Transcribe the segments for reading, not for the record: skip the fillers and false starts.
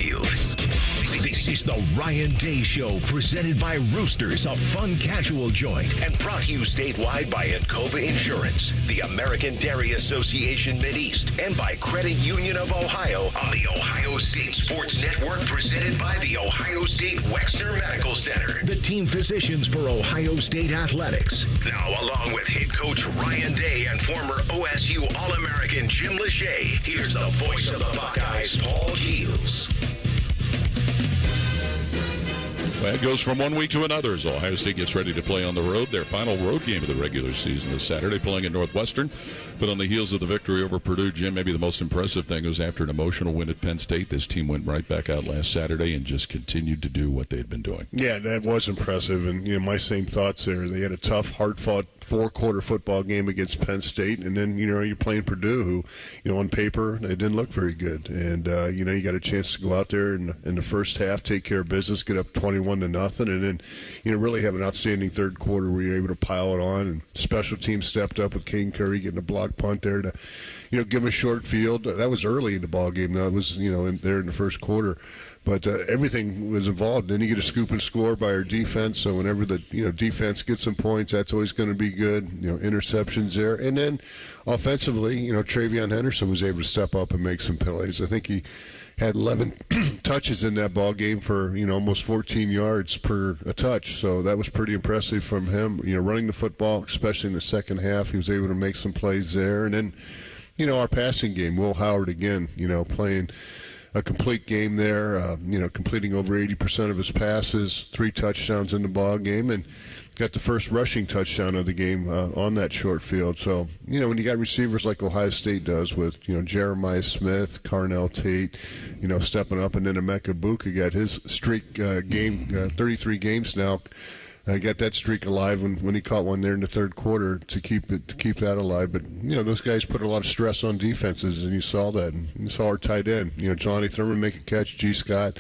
Field. This is the Ryan Day Show, presented by Roosters, a fun casual joint, and brought to you statewide by Encova Insurance, the American Dairy Association Mideast, and by Credit Union of Ohio on the Ohio State Sports Network, presented by the Ohio State Wexner Medical Center, the team physicians for Ohio State Athletics. Now, along with head coach Ryan Day and former OSU All-American Jim Lachey, here's the voice of the Buckeyes, Paul Keels. Well, it goes from one week to another as Ohio State gets ready to play on the road. Their final road game of the regular season is Saturday, playing at Northwestern. But on the heels of the victory over Purdue, Jim, maybe the most impressive thing was after an emotional win at Penn State, this team went right back out last Saturday and just continued to do what they had been doing. Yeah, that was impressive. And, my same thoughts there. They had a tough, hard-fought four-quarter football game against Penn State. And then, you're playing Purdue, who, on paper, they didn't look very good. And, you got a chance to go out there in the first half, take care of business, get up 21-0, and then, really have an outstanding third quarter where you're able to pile it on. And special teams stepped up with Caden Curry getting a block punt there to, give them a short field. That was early in the ball game. That was, there in the first quarter. But everything was involved. Then you get a scoop and score by our defense. So whenever the defense gets some points, that's always going to be good. Interceptions there. And then offensively, Travion Henderson was able to step up and make some plays. I think he had 11 touches in that ball game for almost 14 yards per a touch. So that was pretty impressive from him. Running the football, especially in the second half, he was able to make some plays there. And then, our passing game, Will Howard again, playing a complete game there, completing over 80% of his passes, 3 touchdowns in the ball game, and got the first rushing touchdown of the game on that short field. So, when you got receivers like Ohio State does with, Jeremiah Smith, Carnell Tate, stepping up, and then Emeka Buka got his streak 33 games now. Got that streak alive when he caught one there in the third quarter to keep that alive. But those guys put a lot of stress on defenses, and you saw that. And you saw our tight end, Johnny Thurman make a catch, G. Scott,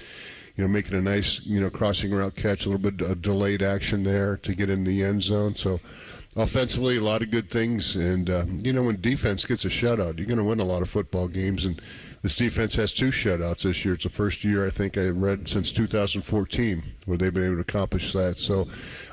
making a nice crossing route catch, a little bit of delayed action there to get in the end zone. So offensively, a lot of good things. And when defense gets a shutout, you're going to win a lot of football games. And this defense has 2 shutouts this year. It's the first year, I think I read, since 2014 where they've been able to accomplish that. So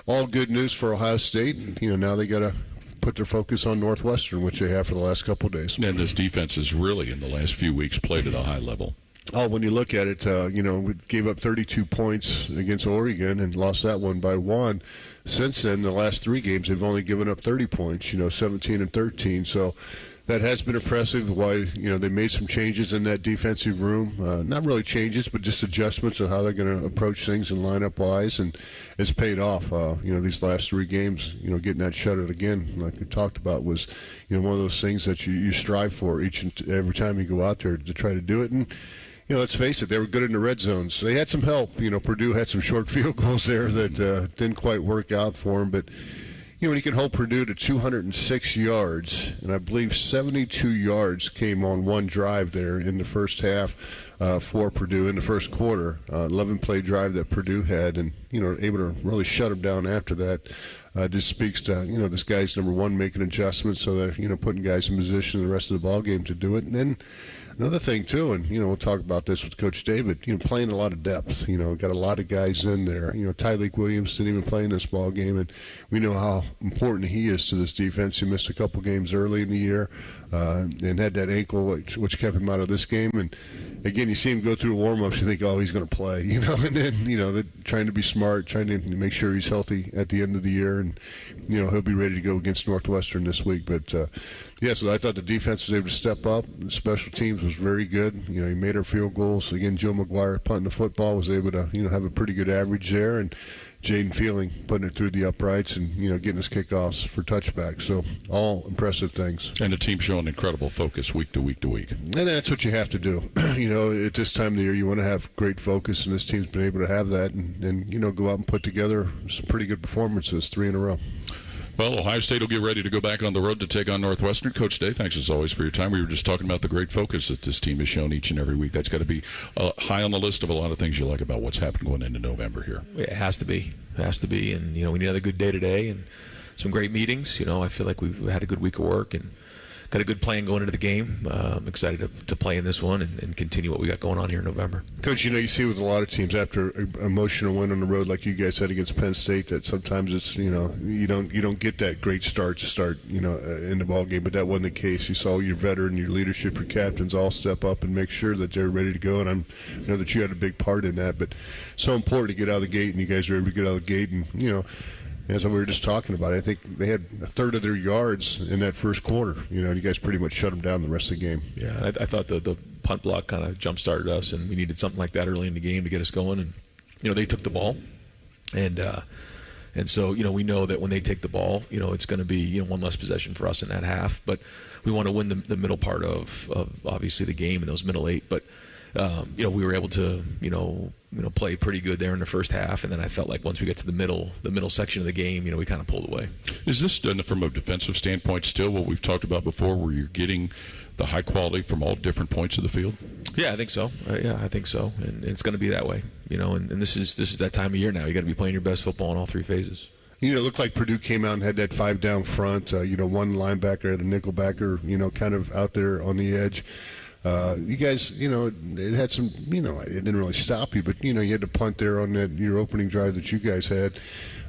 all good news for Ohio State. Now they got to put their focus on Northwestern, which they have for the last couple of days. And this defense has really, in the last few weeks, played at a high level. Oh, when you look at it, we gave up 32 points against Oregon and lost that one by 1. Since then, the last 3 games, they've only given up 30 points, 17 and 13. So that has been impressive. Why, they made some changes in that defensive room. Not really changes, but just adjustments of how they're going to approach things and lineup-wise, and it's paid off. These last 3 games, getting that shutout again, like we talked about, was, one of those things that you strive for each and every time you go out there to try to do it. And let's face it, they were good in the red zones. They had some help. Purdue had some short field goals there that didn't quite work out for them, but when you can hold Purdue to 206 yards, and I believe 72 yards came on one drive there in the first half for Purdue in the first quarter, 11-play drive that Purdue had, and, able to really shut them down after that. Just speaks to, this guy's, number one, making adjustments so that, putting guys in position the rest of the ball game to do it. And then another thing, too, and, we'll talk about this with Coach David, playing a lot of depth. Got a lot of guys in there. Tyleik Williams didn't even play in this ball game, and we know how important he is to this defense. He missed a couple games early in the year and had that ankle, which kept him out of this game. And, again, you see him go through warm-ups, you think, oh, he's going to play, and then, they're trying to be smart, trying to make sure he's healthy at the end of the year, and, he'll be ready to go against Northwestern this week. But, so I thought the defense was able to step up. The special teams was very good. He made our field goals. Again, Joe McGuire punting the football was able to, have a pretty good average there, and Jaden Feeling putting it through the uprights and, getting his kickoffs for touchbacks. So all impressive things. And the team showing incredible focus week to week to week. And that's what you have to do. At this time of the year, you want to have great focus, and this team's been able to have that and go out and put together some pretty good performances, 3 in a row. Well, Ohio State will get ready to go back on the road to take on Northwestern. Coach Day, thanks as always for your time. We were just talking about the great focus that this team has shown each and every week. That's got to be high on the list of a lot of things you like about what's happening going into November here. It has to be. It has to be. And, we need another good day today and some great meetings. I feel like we've had a good week of work and got a good plan going into the game. I'm excited to play in this one and continue what we got going on here in November. Coach, you see with a lot of teams after an emotional win on the road like you guys had against Penn State, that sometimes it's you don't get that great start in the ball game, but that wasn't the case. You saw your veteran, your leadership, your captains all step up and make sure that they're ready to go, and I know that you had a big part in that. But so important to get out of the gate, and you guys were able to get out of the gate, and as we were just talking about, I think they had a third of their yards in that first quarter. You guys pretty much shut them down the rest of the game. Yeah, I thought the punt block kind of jump-started us, and we needed something like that early in the game to get us going. And, they took the ball. And so, we know that when they take the ball, it's going to be, one less possession for us in that half. But we want to win the middle part of obviously the game in those middle 8. But, we were able to, play pretty good there in the first half, and then I felt like once we get to the middle section of the game, we kind of pulled away. Is this done from a defensive standpoint still what we've talked about before, where you're getting the high quality from all different points of the field? Yeah, I think so. I think so, and it's going to be that way. And this is that time of year now. You got to be playing your best football in all 3 phases. It looked like Purdue came out and had that 5 down front. One linebacker had a nickel backer, kind of out there on the edge. You guys, it had some, it didn't really stop you, but, you had to punt there on your opening drive that you guys had,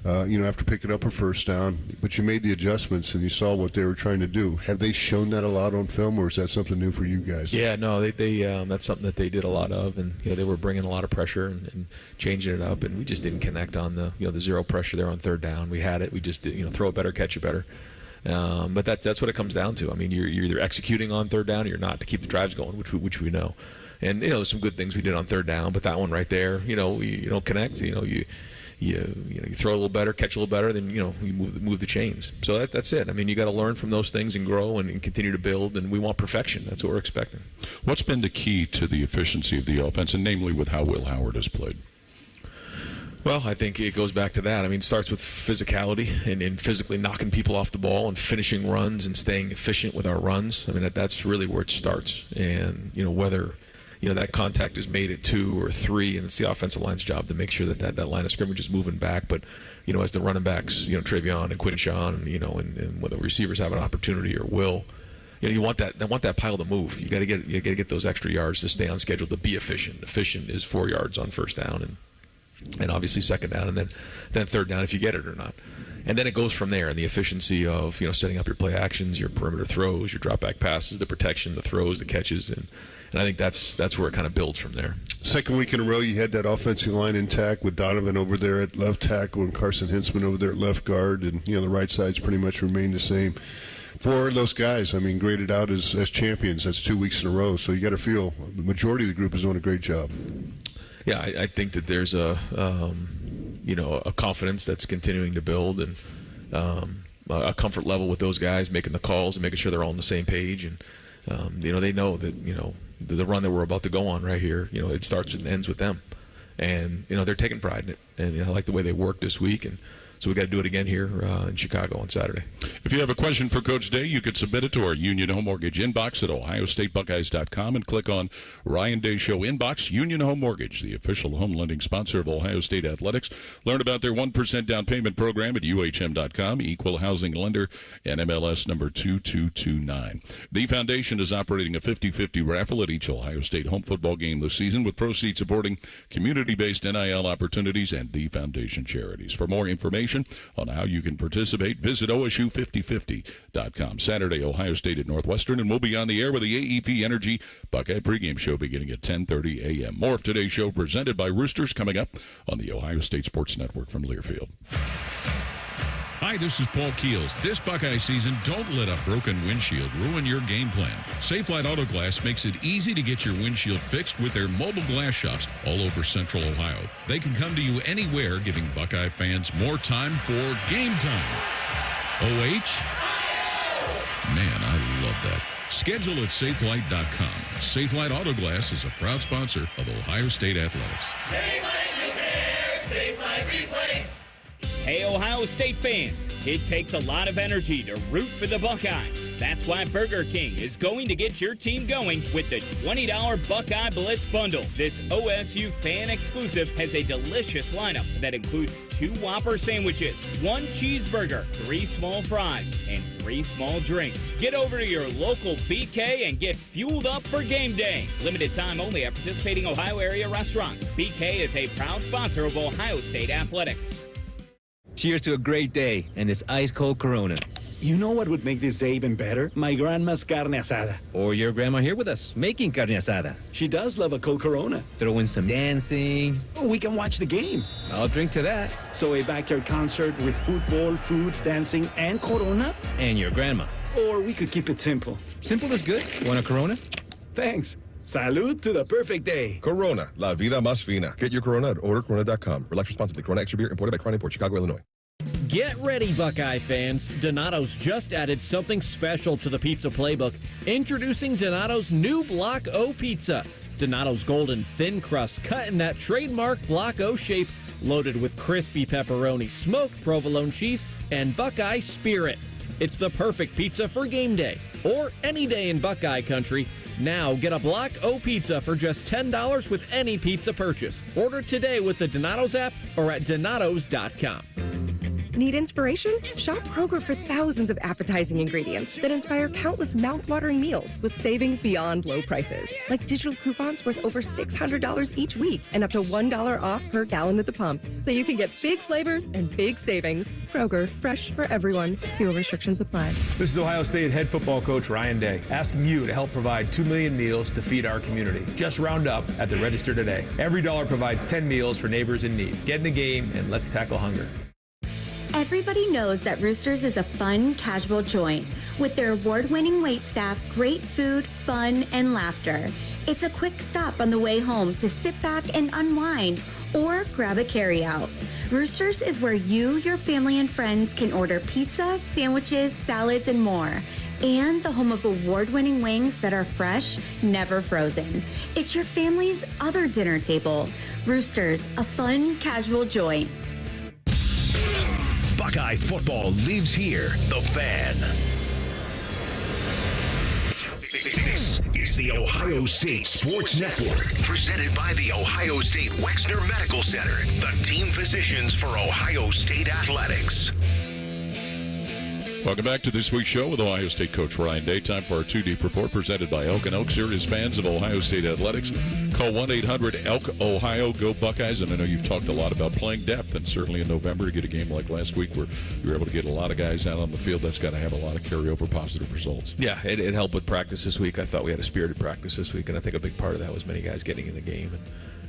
after picking up a first down. But you made the adjustments, and you saw what they were trying to do. Have they shown that a lot on film, or is that something new for you guys? Yeah, no, they that's something that they did a lot of, and they were bringing a lot of pressure and changing it up, and we just didn't connect on the zero pressure there on third down. We had it. We just did, throw it better, catch it better. But that's what it comes down to. I mean, you're either executing on third down or you're not to keep the drives going, which we know. And some good things we did on third down, but that one right there, you don't connect. You throw a little better, catch a little better, then you move the chains. So that's it. I mean, you got to learn from those things and grow and continue to build. And we want perfection. That's what we're expecting. What's been the key to the efficiency of the offense, and namely with how Will Howard has played? Well, I think it goes back to that. I mean, it starts with physicality and physically knocking people off the ball and finishing runs and staying efficient with our runs. I mean, that's really where it starts. And, whether, that contact is made at 2 or 3, and it's the offensive line's job to make sure that line of scrimmage is moving back. But, as the running backs, Travion and Quinshawn, and whether receivers have an opportunity or will, you want that pile to move. You got to get those extra yards to stay on schedule to be efficient. Efficient is 4 yards on first down and obviously second down, and then third down if you get it or not. And then it goes from there, and the efficiency of setting up your play actions, your perimeter throws, your drop back passes, the protection, the throws, the catches, and I think that's where it kind of builds from there. Second week in a row, you had that offensive line intact with Donovan over there at left tackle and Carson Hintzman over there at left guard, and the right side's pretty much remained the same. 4 of those guys, graded out as champions. That's 2 weeks in a row, so you got to feel the majority of the group is doing a great job. Yeah, I think that there's a confidence that's continuing to build, and a comfort level with those guys making the calls and making sure they're all on the same page. And they know that the run that we're about to go on right here, it starts and ends with them, and they're taking pride in it. And I like the way they worked this week, and so we got to do it again here in Chicago on Saturday. If you have a question for Coach Day, you could submit it to our Union Home Mortgage inbox at OhioStateBuckeyes.com and click on Ryan Day Show Inbox. Union Home Mortgage, the official home lending sponsor of Ohio State Athletics. Learn about their 1% down payment program at UHM.com. Equal housing lender, NMLS number 2229. The foundation is operating a 50-50 raffle at each Ohio State home football game this season, with proceeds supporting community-based NIL opportunities and the foundation charities. For more information on how you can participate, visit OSU5050.com. Saturday, Ohio State at Northwestern, and we'll be on the air with the AEP Energy Buckeye pregame show beginning at 10:30 a.m. More of today's show presented by Roosters coming up on the Ohio State Sports Network from Learfield. Hi, this is Paul Keels. This Buckeye season, don't let a broken windshield ruin your game plan. Safelite Auto Glass makes it easy to get your windshield fixed with their mobile glass shops all over Central Ohio. They can come to you anywhere, giving Buckeye fans more time for game time. OH? Man, I love that. Schedule at Safelite.com. Safelite Auto Glass is a proud sponsor of Ohio State Athletics. Safelite Repair, Safelite Replace. Hey, Ohio State fans, it takes a lot of energy to root for the Buckeyes. That's why Burger King is going to get your team going with the $20 Buckeye Blitz Bundle. This OSU fan exclusive has a delicious lineup that includes 2 Whopper sandwiches, 1 cheeseburger, 3 small fries, and 3 small drinks. Get over to your local BK and get fueled up for game day. Limited time only at participating Ohio area restaurants. BK is a proud sponsor of Ohio State Athletics. Cheers to a great day and this ice-cold Corona. You know what would make this day even better? My grandma's carne asada. Or your grandma here with us, making carne asada. She does love a cold Corona. Throw in some dancing. Oh, we can watch the game. I'll drink to that. So a backyard concert with football, food, dancing, and Corona? And your grandma. Or we could keep it simple. Simple is good. Want a Corona? Thanks. Salud to the perfect day. Corona, la vida más fina. Get your Corona at ordercorona.com. Relax responsibly. Corona Extra Beer, imported by Crown Import, Chicago, Illinois. Get ready, Buckeye fans. Donato's just added something special to the pizza playbook. Introducing Donato's new Block O pizza. Donato's golden thin crust cut in that trademark Block O shape, loaded with crispy pepperoni, smoked provolone cheese, and Buckeye Spirit. It's the perfect pizza for game day or any day in Buckeye country. Now get a Block O pizza for just $10 with any pizza purchase. Order today with the Donato's app or at donatos.com. Need inspiration? Shop Kroger for thousands of appetizing ingredients that inspire countless mouth-watering meals with savings beyond low prices. Like digital coupons worth over $600 each week and up to $1 off per gallon at the pump. So you can get big flavors and big savings. Kroger, fresh for everyone. Fuel restrictions apply. This is Ohio State head football coach Ryan Day, asking you to help provide 2 million meals to feed our community. Just round up at the register today. Every dollar provides 10 meals for neighbors in need. Get in the game and let's tackle hunger. Everybody knows that Roosters is a fun, casual joint. With their award-winning waitstaff, great food, fun, and laughter. It's a quick stop on the way home to sit back and unwind or grab a carryout. Roosters is where you, your family, and friends can order pizza, sandwiches, salads, and more. And the home of award-winning wings that are fresh, never frozen. It's your family's other dinner table. Roosters, a fun, casual joint. Buckeye football lives here. The Fan. This is the Ohio State Sports Network, presented by the Ohio State Wexner Medical Center, the team physicians for Ohio State Athletics. Welcome back to this week's show with Ohio State coach Ryan Day. Time for our 2 Deep Report presented by Elk & Oaks. Here is fans of Ohio State Athletics. Call 1-800-ELK-OHIO. Go Buckeyes. And I know you've talked a lot about playing depth, and certainly in November to get a game like last week where you were able to get a lot of guys out on the field, that's got to have a lot of carryover positive results. Yeah, it helped with practice this week. I thought we had a spirited practice this week, and I think a big part of that was many guys getting in the game. And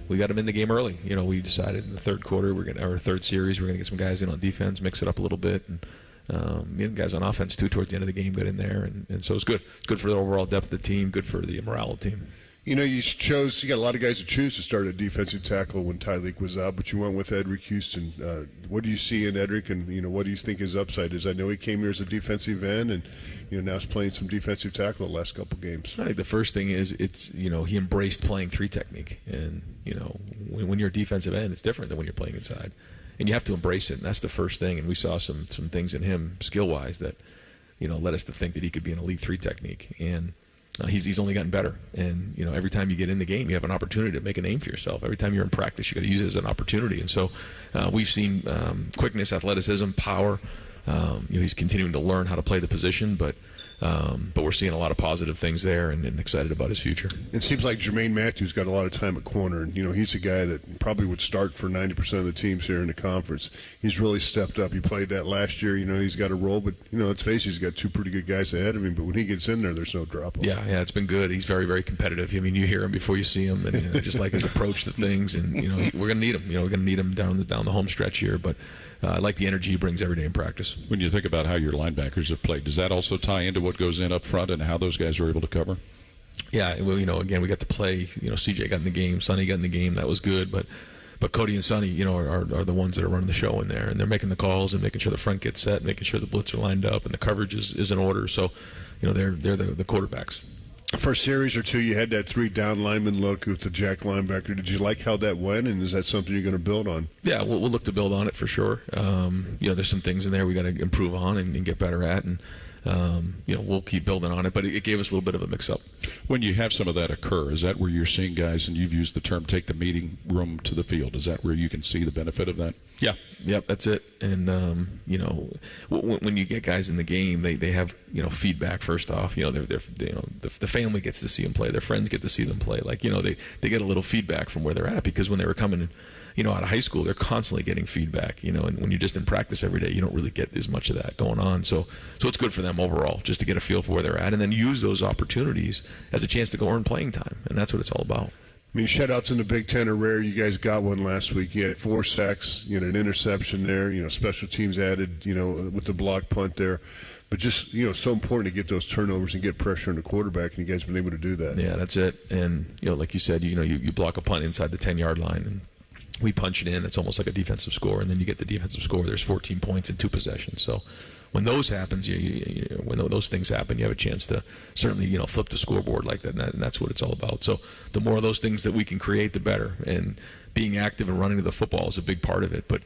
we got them in the game early. You know, we decided in the third quarter, our third series, we're going to get some guys in on defense, mix it up a little bit, and guys on offense too towards the end of the game got in there, and so it's good. It's good for the overall depth of the team, good for the morale of the team. You know, you got a lot of guys to choose to start at defensive tackle when Tyleek was out, but you went with Edric Houston. What do you see in Edric, and what do you think his upside is? I know he came here as a defensive end, and now he's playing some defensive tackle the last couple games. I think the first thing is he embraced playing 3 technique, and when you're a defensive end, it's different than when you're playing inside. And you have to embrace it, and that's the first thing. And we saw some things in him skill-wise that, led us to think that he could be an elite 3 technique. And he's only gotten better. And every time you get in the game, you have an opportunity to make a name for yourself. Every time you're in practice, you got to use it as an opportunity. And so we've seen quickness, athleticism, power. He's continuing to learn how to play the position, but we're seeing a lot of positive things there, and excited about his future. It seems like Jermaine Matthews got a lot of time at corner, and he's a guy that probably would start for 90% of the teams here in the conference. He's really stepped up. He played that last year. He's got a role, but let's face it, he's got 2 pretty good guys ahead of him. But when he gets in there, there's no drop off. Yeah, it's been good. He's very, very competitive. I mean, you hear him before you see him, and just like his approach to things. And we're going to need him. We're going to need him down the home stretch here, but. I like the energy he brings every day in practice. When you think about how your linebackers have played, does that also tie into what goes in up front and how those guys are able to cover? Yeah, well, again, we got to play. CJ got in the game, Sonny got in the game. That was good, but Cody and Sonny, are the ones that are running the show in there, and they're making the calls and making sure the front gets set, making sure the blitz are lined up and the coverage is in order. So, they're the quarterbacks. For a series or two, you had that 3 down lineman look with the jack linebacker. Did you like how that went, and is that something you're going to build on? Yeah, we'll look to build on it for sure. There's some things in there we got to improve on and get better at, and we'll keep building on it. But it gave us a little bit of a mix-up. When you have some of that occur, is that where you're seeing guys, and you've used the term take the meeting room to the field, is that where you can see the benefit of that? Yeah, yep, that's it. And when you get guys in the game, they have feedback. First off, the family gets to see them play, their friends get to see them play. Like they get a little feedback from where they're at, because when they were coming out of high school, they're constantly getting feedback. And when you're just in practice every day, you don't really get as much of that going on. So it's good for them overall, just to get a feel for where they're at, and then use those opportunities as a chance to go earn playing time, and that's what it's all about. I mean, shutouts in the Big Ten are rare. You guys got one last week. You had 4 sacks, an interception there. Special teams added, with the block punt there. But just, so important to get those turnovers and get pressure on the quarterback, and you guys have been able to do that. Yeah, that's it. And, like you said, you block a punt inside the 10-yard line, and we punch it in. It's almost like a defensive score, and then you get the defensive score. There's 14 points in 2 possessions. So when those happens, when those things happen, you have a chance to certainly flip the scoreboard like that, and that's what it's all about. So the more of those things that we can create, the better. And being active and running to the football is a big part of it. But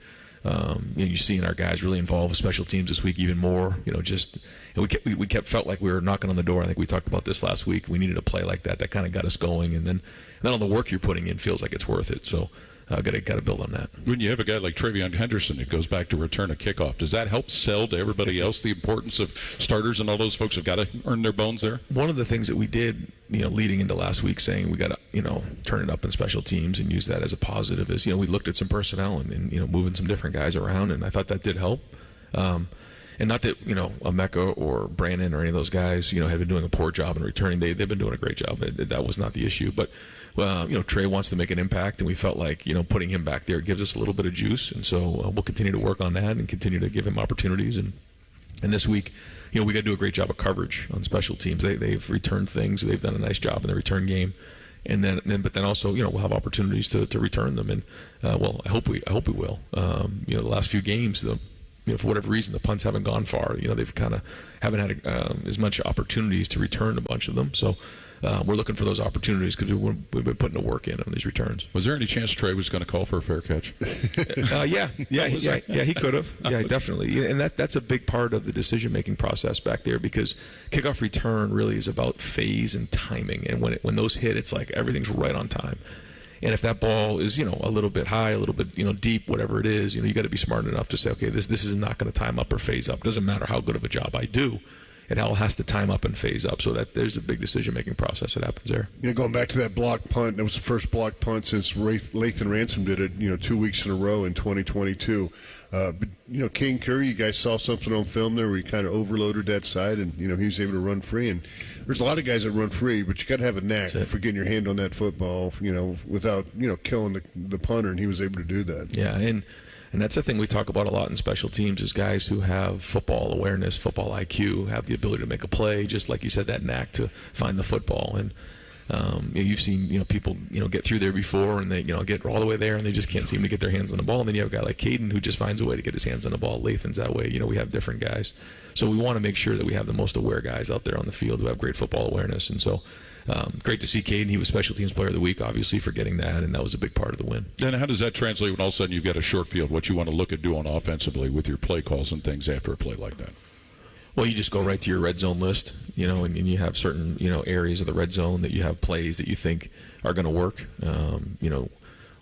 you're seeing our guys really involved with special teams this week even more. We felt like we were knocking on the door. I think we talked about this last week. We needed a play like that. That kind of got us going, and then all the work you're putting in feels like it's worth it. So. Got to build on that. When you have a guy like Travion Henderson that goes back to return a kickoff, does that help sell to everybody else the importance of starters and all those folks have got to earn their bones there? One of the things that we did, leading into last week, saying we got to, turn it up in special teams and use that as a positive, is, we looked at some personnel and moving some different guys around, and I thought that did help. And not that, Emeka or Brandon or any of those guys, have been doing a poor job in returning. They've been doing a great job. That was not the issue. But, Trey wants to make an impact, and we felt like, putting him back there gives us a little bit of juice. And so we'll continue to work on that and continue to give him opportunities. And this week, we got to do a great job of coverage on special teams. They've returned things. They've done a nice job in the return game. But then also, we'll have opportunities to return them. And, I hope we will. The last few games, for whatever reason, the punts haven't gone far. They've kind of haven't had as much opportunities to return a bunch of them. So we're looking for those opportunities because we've been putting the work in on these returns. Was there any chance Trey was going to call for a fair catch? Yeah, he could have. Yeah, definitely. And that's a big part of the decision-making process back there, because kickoff return really is about phase and timing. And when those hit, it's like everything's right on time. And if that ball is, a little bit high, a little bit, deep, whatever it is, you got to be smart enough to say, okay, this is not going to time up or phase up. Doesn't matter how good of a job I do. It all has to time up and phase up. So that there's a big decision-making process that happens there. Going back to that block punt, that was the first block punt since Lathan Ransom did it, 2 weeks in a row in 2022. But, King Curry, you guys saw something on film there where he kind of overloaded that side, and, he was able to run free. And there's a lot of guys that run free, but you got to have a knack for getting your hand on that football, without, killing the punter, and he was able to do that. Yeah, and that's the thing we talk about a lot in special teams, is guys who have football awareness, football IQ, have the ability to make a play, just like you said, that knack to find the football. And you've seen people get through there before, and they get all the way there, and they just can't seem to get their hands on the ball. And then you have a guy like Caden who just finds a way to get his hands on the ball. Lathan's that way. We have different guys, so we want to make sure that we have the most aware guys out there on the field who have great football awareness. And so great to see Caden. He was Special Teams Player of the Week, obviously, for getting that, and that was a big part of the win. Then how does that translate when all of a sudden you've got a short field, what you want to look at doing offensively with your play calls and things after a play like that? Well, you just go right to your red zone list, and you have certain, areas of the red zone that you have plays that you think are going to work.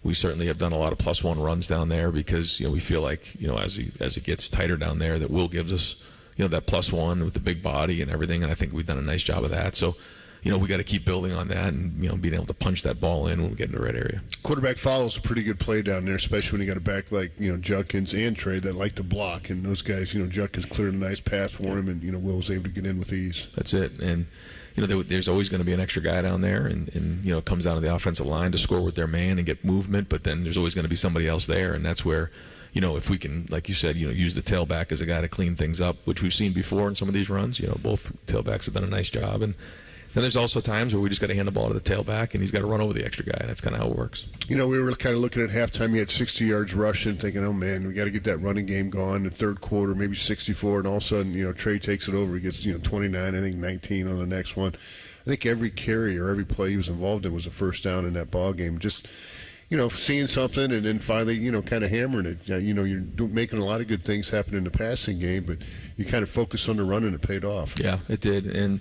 We certainly have done a lot of +1 runs down there because, we feel like, as it gets tighter down there, that Will gives us, that +1 with the big body and everything, and I think we've done a nice job of that. So, we got to keep building on that and, being able to punch that ball in when we get in the red area. Quarterback follows a pretty good play down there, especially when you got a back like, Judkins and Trey that like to block. And those guys, Judkins cleared a nice pass for him, and, Will's able to get in with ease. That's it. And, there's always going to be an extra guy down there, and it comes down to the offensive line to score with their man and get movement, but then there's always going to be somebody else there, and that's where, if we can, like you said, use the tailback as a guy to clean things up, which we've seen before in some of these runs. Both tailbacks have done a nice job, and then there's also times where we just got to hand the ball to the tailback, and he's got to run over the extra guy, and that's kind of how it works. We were kind of looking at halftime. He had 60 yards rushing, thinking, oh, man, we got to get that running game going. The third quarter, maybe 64, and all of a sudden, Trey takes it over. He gets, 29, I think 19 on the next one. I think every carry or every play he was involved in was a first down in that ball game. Just, seeing something and then finally, kind of hammering it. You're making a lot of good things happen in the passing game, but you kind of focus on the run and it paid off. Yeah, it did. And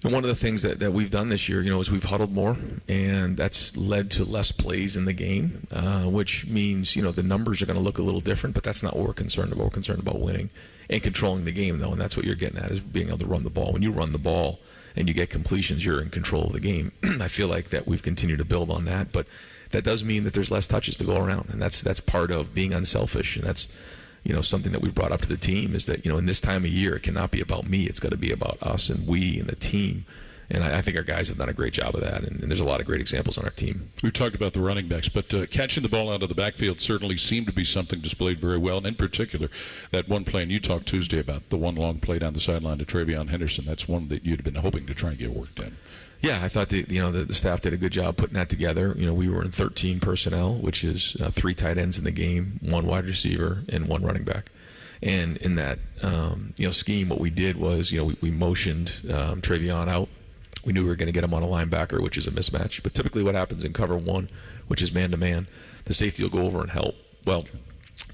one of the things that we've done this year, is we've huddled more, and that's led to less plays in the game, which means, the numbers are going to look a little different, but that's not what we're concerned about. We're concerned about winning and controlling the game, though, and that's what you're getting at, is being able to run the ball. When you run the ball and you get completions, you're in control of the game. I feel like that we've continued to build on that, but that does mean that there's less touches to go around, and that's part of being unselfish, and that's something that we've brought up to the team, is that in this time of year it cannot be about me. It's got to be about us and we and the team. And I think our guys have done a great job of that, and there's a lot of great examples on our team. We've talked about the running backs, but catching the ball out of the backfield certainly seemed to be something displayed very well, and in particular, that one play, and you talked Tuesday about the one long play down the sideline to Travion Henderson. That's one that you'd been hoping to try and get worked in. Yeah, I thought the staff did a good job putting that together. We were in 13 personnel, which is 3 tight ends in the game, 1 wide receiver, and 1 running back. And in that scheme, what we did was we motioned Travion out. We knew we were going to get him on a linebacker, which is a mismatch. But typically what happens in cover 1, which is man-to-man, the safety will go over and help. Well,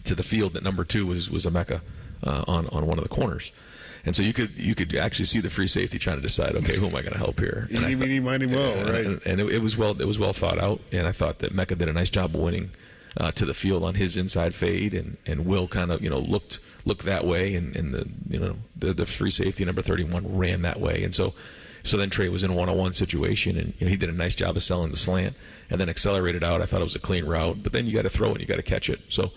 to the field that number 2 was Emeka on one of the corners. And so you could actually see the free safety trying to decide, okay, who am I going to help here? And he might him well, right? And it was well thought out. And I thought that Emeka did a nice job of winning to the field on his inside fade, and Will kind of looked that way, and the free safety number 31 ran that way, and so then Trey was in a one-on-one situation, and he did a nice job of selling the slant and then accelerated out. I thought it was a clean route, but then you got to throw it and you got to catch it. So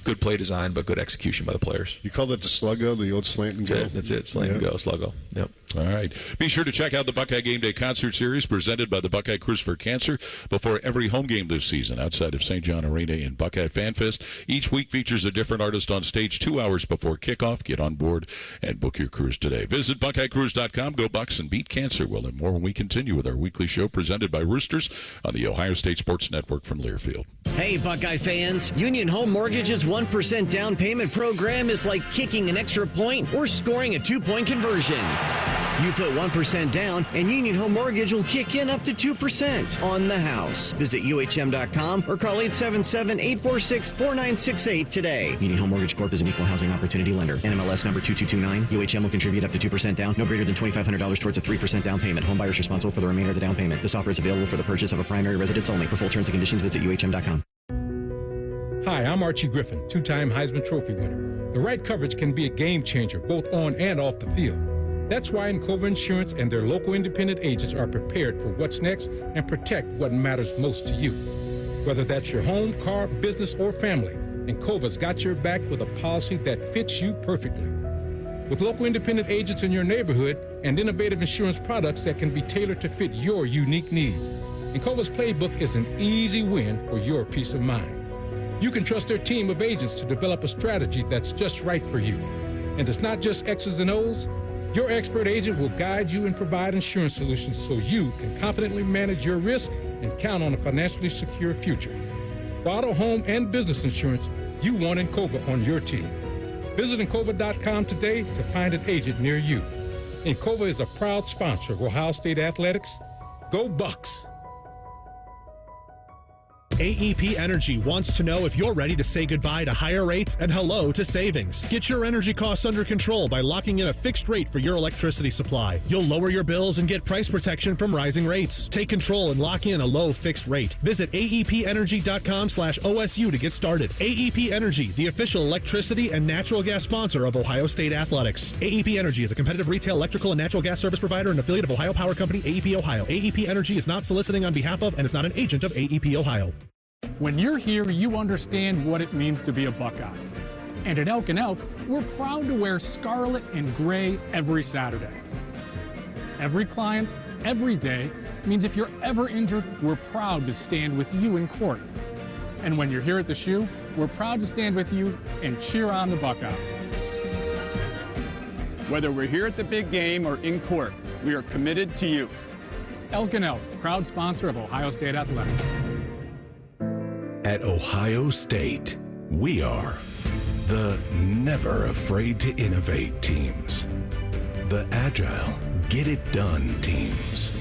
good play design, but good execution by the players. You call that the sluggo, the old slant and go? That's it. Slant and go, sluggo. Yep. All right. Be sure to check out the Buckeye Game Day Concert Series presented by the Buckeye Cruise for Cancer before every home game this season outside of St. John Arena and Buckeye Fan Fest. Each week features a different artist on stage 2 hours before kickoff. Get on board and book your cruise today. Visit BuckeyeCruise.com. Go Bucks and beat cancer. We'll learn more when we continue with our weekly show presented by Roosters on the Ohio State Sports Network from Learfield. Hey, Buckeye fans. Union Home Mortgage's 1% down payment program is like kicking an extra point or scoring a 2-point conversion. You put 1% down, and Union Home Mortgage will kick in up to 2% on the house. Visit UHM.com or call 877-846-4968 today. Union Home Mortgage Corp is an equal housing opportunity lender. NMLS number 2229. UHM will contribute up to 2% down, no greater than $2,500 towards a 3% down payment. Home buyers responsible for the remainder of the down payment. This offer is available for the purchase of a primary residence only. For full terms and conditions, visit UHM.com. Hi, I'm Archie Griffin, 2-time Heisman Trophy winner. The right coverage can be a game changer, both on and off the field. That's why Encova Insurance and their local independent agents are prepared for what's next and protect what matters most to you. Whether that's your home, car, business, or family, Encova's got your back with a policy that fits you perfectly. With local independent agents in your neighborhood and innovative insurance products that can be tailored to fit your unique needs, Encova's playbook is an easy win for your peace of mind. You can trust their team of agents to develop a strategy that's just right for you. And it's not just X's and O's. Your expert agent will guide you and provide insurance solutions so you can confidently manage your risk and count on a financially secure future. For auto, home, and business insurance, you want Encova on your team. Visit Encova.com today to find an agent near you. Encova is a proud sponsor of Ohio State Athletics. Go Bucks! AEP Energy wants to know if you're ready to say goodbye to higher rates and hello to savings. Get your energy costs under control by locking in a fixed rate for your electricity supply. You'll lower your bills and get price protection from rising rates. Take control and lock in a low fixed rate. Visit aepenergy.com/OSU to get started. AEP Energy, the official electricity and natural gas sponsor of Ohio State Athletics. AEP Energy is a competitive retail electrical and natural gas service provider and affiliate of Ohio Power Company, AEP Ohio. AEP Energy is not soliciting on behalf of and is not an agent of AEP Ohio. When you're here, you understand what it means to be a Buckeye. And at Elk & Elk, we're proud to wear scarlet and gray every Saturday. Every client, every day, means if you're ever injured, we're proud to stand with you in court. And when you're here at the shoe, we're proud to stand with you and cheer on the Buckeyes. Whether we're here at the big game or in court, we are committed to you. Elk & Elk, proud sponsor of Ohio State Athletics. At Ohio State, we are the never afraid to innovate teams. The agile, get it done teams,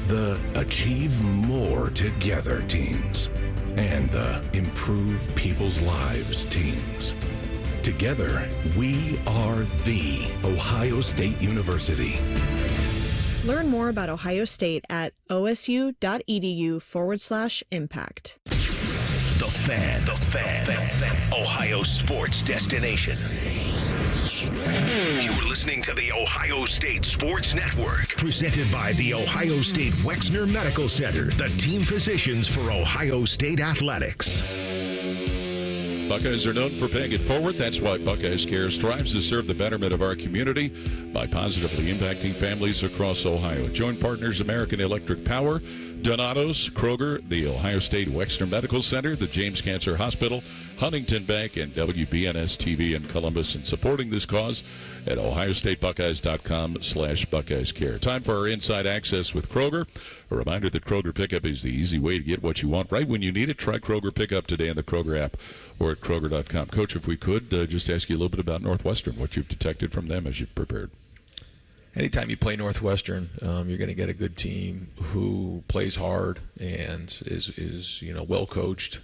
the achieve more together teams, and the improve people's lives teams. Together, we are the Ohio State University. Learn more about Ohio State at osu.edu/impact. The Fan. Ohio sports destination. You're listening to the Ohio State Sports Network, presented by the Ohio State Wexner Medical Center, the team physicians for Ohio State athletics. Buckeyes are known for paying it forward. That's why Buckeyes Care strives to serve the betterment of our community by positively impacting families across Ohio. Joint partners American Electric Power, Donato's, Kroger, the Ohio State Wexner Medical Center, the James Cancer Hospital, Huntington Bank, and WBNS TV in Columbus, and supporting this cause at ohiostatebuckeyes.com/BuckeyesCare. Time for our Inside Access with Kroger. A reminder that Kroger Pickup is the easy way to get what you want right when you need it. Try Kroger Pickup today in the Kroger app or at Kroger.com. Coach, if we could just ask you a little bit about Northwestern, what you've detected from them as you've prepared. Anytime you play Northwestern, you're going to get a good team who plays hard and is well coached.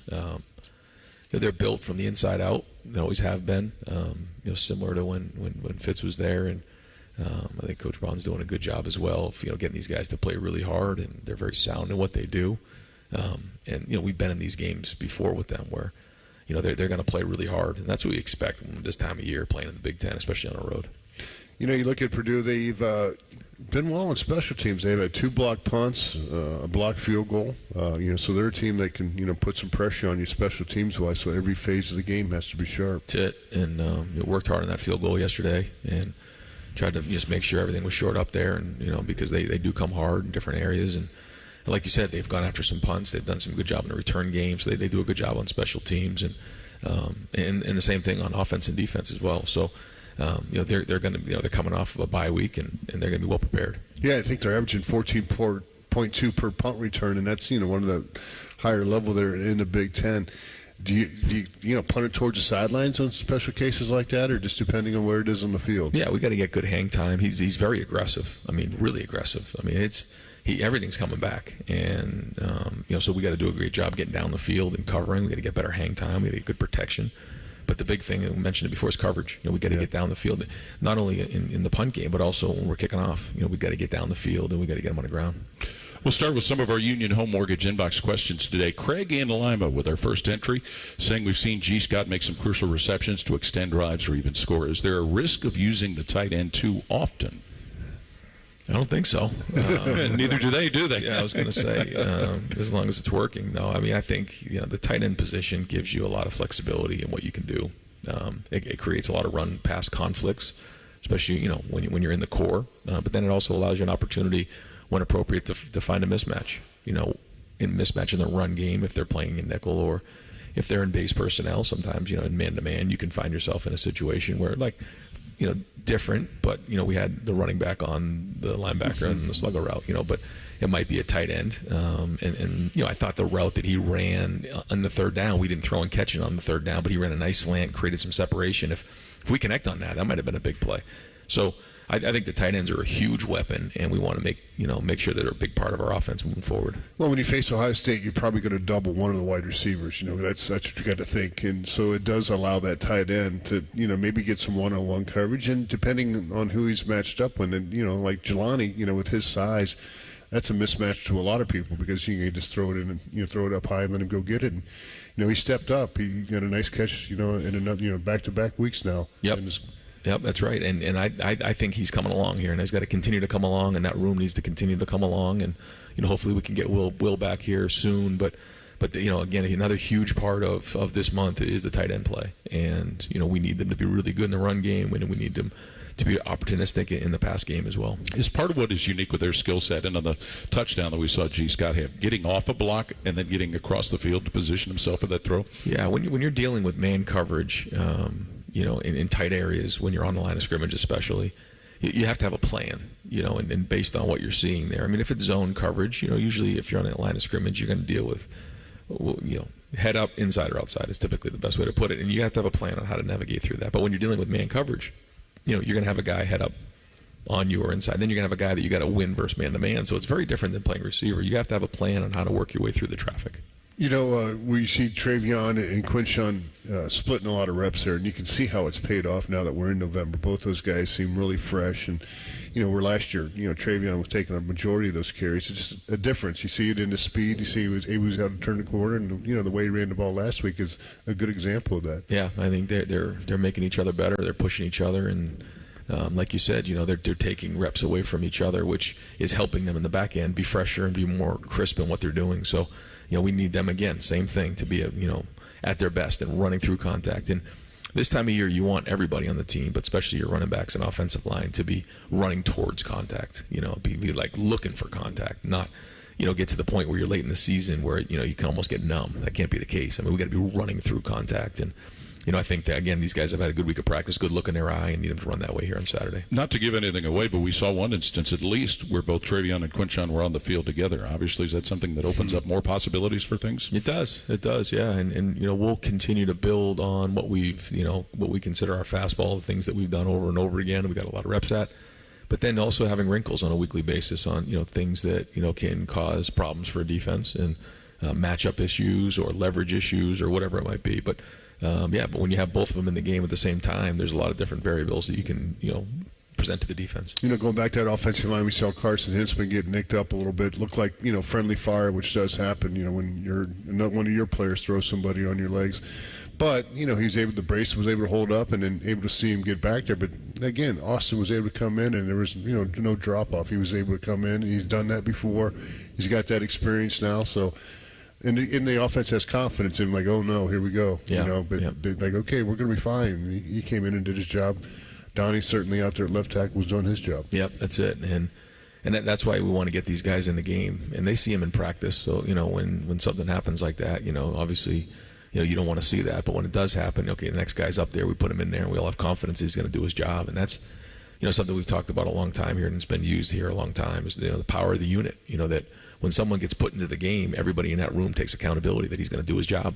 They're built from the inside out. They always have been. Similar to when Fitz was there, and I think Coach Braun's doing a good job as well of getting these guys to play really hard, and they're very sound in what they do. And we've been in these games before with them where they're going to play really hard, and that's what we expect this time of year playing in the Big Ten, especially on the road. You look at Purdue, they've been well on special teams. They've had 2 blocked punts, a blocked field goal. So they're a team that can, put some pressure on you special teams-wise, so every phase of the game has to be sharp. That's it. And worked hard on that field goal yesterday and tried to just make sure everything was short up there, and because they do come hard in different areas. And like you said, they've gone after some punts. They've done some good job in the return game, so they do a good job on special teams. And the same thing on offense and defense as well. So, they're going to, they're coming off of a bye week, and they're going to be well prepared. Yeah, I think they're averaging 14.2 per punt return, and that's one of the higher level there in the Big Ten. Do you punt it towards the sidelines on special cases like that, or just depending on where it is on the field? Yeah, we got to get good hang time. He's very aggressive. I mean, really aggressive. I mean, everything's coming back, and so we got to do a great job getting down the field and covering. We got to get better hang time. We got to get good protection. But the big thing, and we mentioned it before, is coverage. We got to get down the field, not only in the punt game, but also when we're kicking off. We got to get down the field, and we got to get them on the ground. We'll start with some of our Union Home Mortgage inbox questions today. Craig in Lima with our first entry, saying we've seen G. Scott make some crucial receptions to extend drives or even score. Is there a risk of using the tight end too often? I don't think so. Neither do they, do they? Yeah, I was going to say, as long as it's working. No, I mean, I think the tight end position gives you a lot of flexibility in what you can do. It creates a lot of run-pass conflicts, especially when you're in the core. But then it also allows you an opportunity, when appropriate, to find a mismatch. In mismatch in the run game, if they're playing in nickel or if they're in base personnel. Sometimes in man-to-man, you can find yourself in a situation where different, but we had the running back on the linebacker and the slugger route, but it might be a tight end. And I thought the route that he ran on the third down, we didn't throw and catch it on the third down, but he ran a nice slant, created some separation. If we connect on that might have been a big play. So I think the tight ends are a huge weapon, and we want to make sure that they're a big part of our offense moving forward. Well, when you face Ohio State, you're probably going to double one of the wide receivers. That's what you got to think, and so it does allow that tight end to maybe get some one-on-one coverage, and depending on who he's matched up with, and like Jelani, with his size, that's a mismatch to a lot of people because you can just throw it in and throw it up high and let him go get it. And, he stepped up. He got a nice catch, in another back-to-back weeks now. Yep. Yep, that's right, and I think he's coming along here, and he's got to continue to come along, and that room needs to continue to come along, and hopefully we can get Will back here soon. But again, another huge part of this month is the tight end play, and we need them to be really good in the run game, and we need them to be opportunistic in the pass game as well. Is part of what is unique with their skill set, and on the touchdown that we saw G. Scott have, getting off a block and then getting across the field to position himself for that throw? Yeah, when you're dealing with man coverage. In tight areas, when you're on the line of scrimmage especially, you have to have a plan, and based on what you're seeing there. I mean, if it's zone coverage, usually if you're on the line of scrimmage, you're going to deal with, head up, inside or outside is typically the best way to put it, and you have to have a plan on how to navigate through that. But when you're dealing with man coverage, you're going to have a guy head up on you or inside. Then you're going to have a guy that you got to win versus man-to-man. So it's very different than playing receiver. You have to have a plan on how to work your way through the traffic. We see Travion and Quinshon splitting a lot of reps there, and you can see how it's paid off now that we're in November. Both those guys seem really fresh, and where last year, Travion was taking a majority of those carries. It's just a difference. You see it in the speed. You see he was able to turn the corner, and the way he ran the ball last week is a good example of that. Yeah, I think they're making each other better. They're pushing each other, and like you said, they're taking reps away from each other, which is helping them in the back end be fresher and be more crisp in what they're doing. So. We need them again, same thing, to be at their best and running through contact. And this time of year, you want everybody on the team, but especially your running backs and offensive line, to be running towards contact. Be like looking for contact, not get to the point where you're late in the season where you can almost get numb. That can't be the case. I mean, we got to be running through contact. And I think that, again, these guys have had a good week of practice, good look in their eye, and need them to run that way here on Saturday. Not to give anything away, but we saw one instance at least where both Travion and Quinshon were on the field together. Obviously, is that something that opens up more possibilities for things? It does, yeah. And we'll continue to build on what we consider our fastball, the things that we've done over and over again, and we got a lot of reps at. But then also having wrinkles on a weekly basis on, things that, can cause problems for a defense and matchup issues or leverage issues or whatever it might be. But but when you have both of them in the game at the same time, there's a lot of different variables that you can, present to the defense. Going back to that offensive line, we saw Carson Hintzman get nicked up a little bit. Looked like, friendly fire, which does happen, when one of your players throws somebody on your legs. But, he's able to brace, was able to hold up, and then able to see him get back there. But, again, Austin was able to come in, and there was, no drop-off. He was able to come in. He's done that before. He's got that experience now, so – And the offense has confidence in him, like, oh, no, here we go. They're like, okay, we're going to be fine. He came in and did his job. Donnie certainly out there at left tackle was doing his job. Yep, that's it. And that's why we want to get these guys in the game. And they see him in practice. So, when something happens like that, obviously, you don't want to see that. But when it does happen, okay, the next guy's up there, we put him in there, and we all have confidence he's going to do his job. And that's, something we've talked about a long time here, and it's been used here a long time, is the power of the unit, that when someone gets put into the game, everybody in that room takes accountability that he's going to do his job.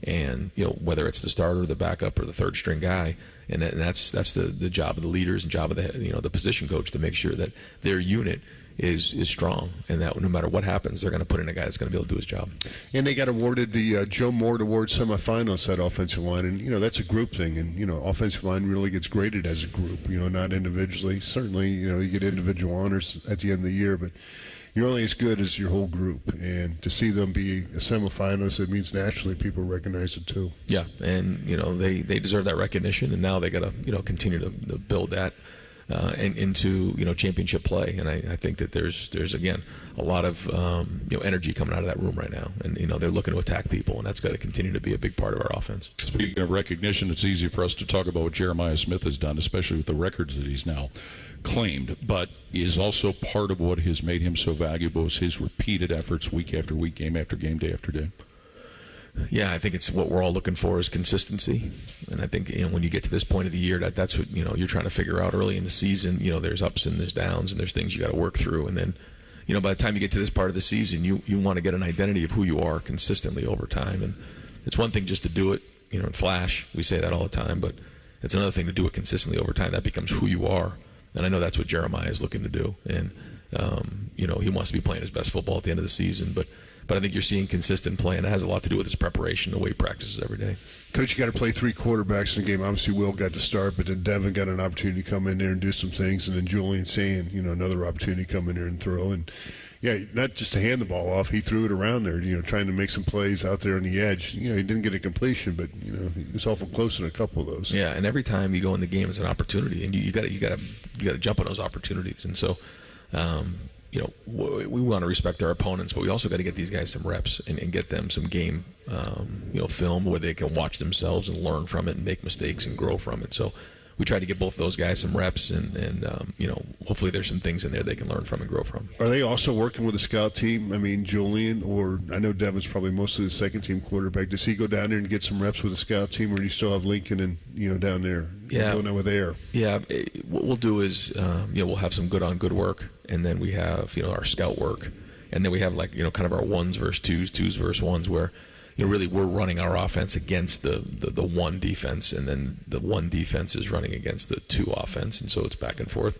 And, whether it's the starter, the backup, or the third string guy, and that's the job of the leaders and job of the position coach to make sure that their unit is strong, and that no matter what happens, they're going to put in a guy that's going to be able to do his job. And they got awarded the Joe Mort Award semifinals, that offensive line, and that's a group thing, and offensive line really gets graded as a group, not individually. Certainly, you get individual honors at the end of the year, but you're only as good as your whole group, and to see them be a semifinalist, it means nationally people recognize it too. Yeah, and they deserve that recognition, and now they got to continue to build that into championship play. And I think that there's again a lot of energy coming out of that room right now, and they're looking to attack people, and that's got to continue to be a big part of our offense. Speaking of recognition, it's easy for us to talk about what Jeremiah Smith has done, especially with the records that he's now claimed, but is also part of what has made him so valuable is his repeated efforts week after week, game after game, day after day. Yeah, I think it's what we're all looking for is consistency, and I think when you get to this point of the year, that's what you're trying to figure out early in the season. There's ups and there's downs, and there's things you got to work through, and then by the time you get to this part of the season, you want to get an identity of who you are consistently over time. And it's one thing just to do it, in flash. We say that all the time, but it's another thing to do it consistently over time. That becomes who you are. And I know that's what Jeremiah is looking to do. And, he wants to be playing his best football at the end of the season. But I think you're seeing consistent play, and it has a lot to do with his preparation, the way he practices every day. Coach, you got to play three quarterbacks in the game. Obviously, Will got to start, but then Devin got an opportunity to come in there and do some things. And then Julian saying, another opportunity to come in there and throw. And, yeah, not just to hand the ball off. He threw it around there, trying to make some plays out there on the edge. He didn't get a completion, but, he was awful close in a couple of those. Yeah, and every time you go in the game, it's an opportunity, and you got to jump on those opportunities. And so, we want to respect our opponents, but we also got to get these guys some reps and get them some game, film where they can watch themselves and learn from it and make mistakes and grow from it. So we try to get both of those guys some reps, and hopefully there's some things in there they can learn from and grow from. Are they also working with the scout team? I mean, Julian, or I know Devin's probably mostly the second team quarterback. Does he go down there and get some reps with the scout team, or do you still have Lincoln and down there? Yeah, going with Air. Yeah, what we'll do is we'll have some good on good work, and then we have our scout work, and then we have kind of our ones versus twos versus ones where. Really we're running our offense against the one defense, and then the one defense is running against the two offense, and so it's back and forth.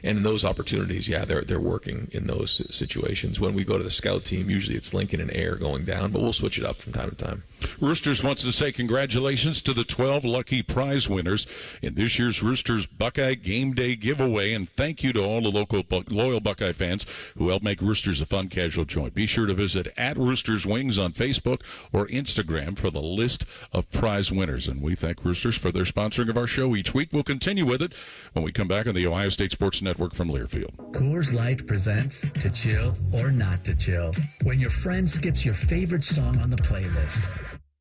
And in those opportunities, they're working in those situations. When we go to the scout team, usually it's Lincoln and Air going down, but we'll switch it up from time to time. Roosters wants to say congratulations to the 12 lucky prize winners in this year's Roosters Buckeye Game Day giveaway, and thank you to all the loyal Buckeye fans who helped make Roosters a fun, casual joint. Be sure to visit @RoostersWings on Facebook or Instagram for the list of prize winners. And we thank Roosters for their sponsoring of our show each week. We'll continue with it when we come back on the Ohio State Sports Network from Learfield. Coors Light presents To Chill or Not to Chill, when your friend skips your favorite song on the playlist.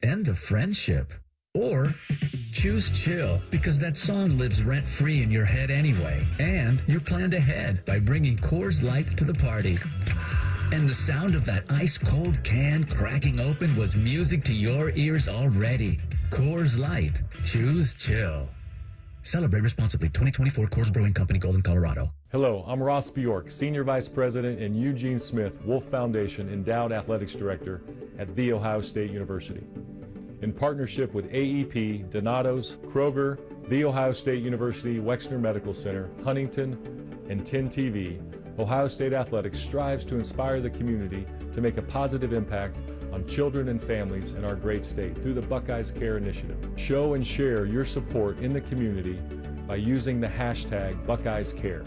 End the friendship. Or choose chill because that song lives rent-free in your head anyway. And you're planned ahead by bringing Coors Light to the party. And the sound of that ice-cold can cracking open was music to your ears already. Coors Light. Choose chill. Celebrate responsibly. 2024 Coors Brewing Company, Golden, Colorado. Hello, I'm Ross Bjork, Senior Vice President and Eugene Smith Wolf Foundation Endowed Athletics Director at The Ohio State University. In partnership with AEP, Donato's, Kroger, The Ohio State University Wexner Medical Center, Huntington, and 10 TV, Ohio State Athletics strives to inspire the community to make a positive impact on children and families in our great state through the Buckeyes Care Initiative. Show and share your support in the community by using the hashtag BuckeyesCare.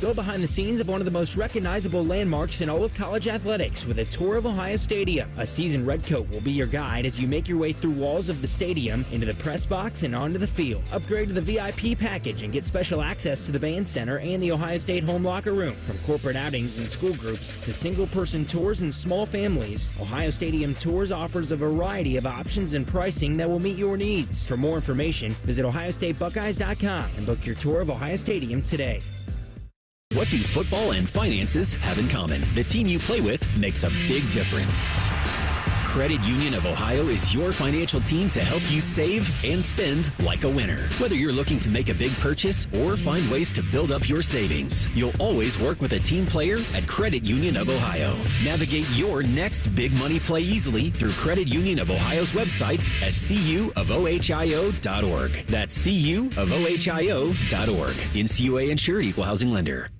Go behind the scenes of one of the most recognizable landmarks in all of college athletics with a tour of Ohio Stadium. A seasoned redcoat will be your guide as you make your way through walls of the stadium, into the press box, and onto the field. Upgrade to the VIP package and get special access to the band center and the Ohio State home locker room. From corporate outings and school groups to single-person tours and small families, Ohio Stadium Tours offers a variety of options and pricing that will meet your needs. For more information, visit OhioStateBuckeyes.com and book your tour of Ohio Stadium today. What do football and finances have in common? The team you play with makes a big difference. Credit Union of Ohio is your financial team to help you save and spend like a winner. Whether you're looking to make a big purchase or find ways to build up your savings, you'll always work with a team player at Credit Union of Ohio. Navigate your next big money play easily through Credit Union of Ohio's website at cuofohio.org. That's cuofohio.org. NCUA insured, equal housing lender.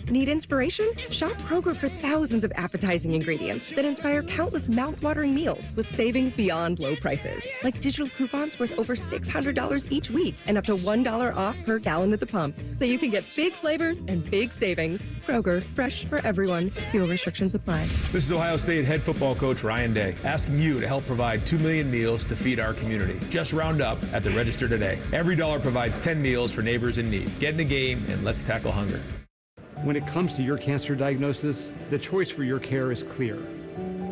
Need inspiration? Shop Kroger for thousands of appetizing ingredients that inspire countless mouth-watering meals with savings beyond low prices. Like digital coupons worth over $600 each week and up to $1 off per gallon at the pump. So you can get big flavors and big savings. Kroger, fresh for everyone. Fuel restrictions apply. This is Ohio State head football coach Ryan Day, asking you to help provide 2 million meals to feed our community. Just round up at the register today. Every dollar provides 10 meals for neighbors in need. Get in the game and let's tackle hunger. When it comes to your cancer diagnosis, the choice for your care is clear.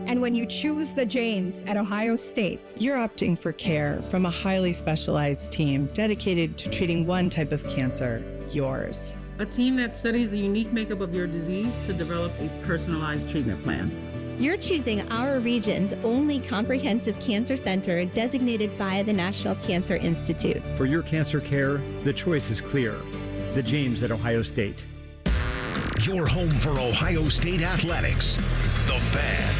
And when you choose the James at Ohio State, you're opting for care from a highly specialized team dedicated to treating one type of cancer, yours. A team that studies the unique makeup of your disease to develop a personalized treatment plan. You're choosing our region's only comprehensive cancer center designated by the National Cancer Institute. For your cancer care, the choice is clear. The James at Ohio State. Your home for Ohio State athletics. The Fan.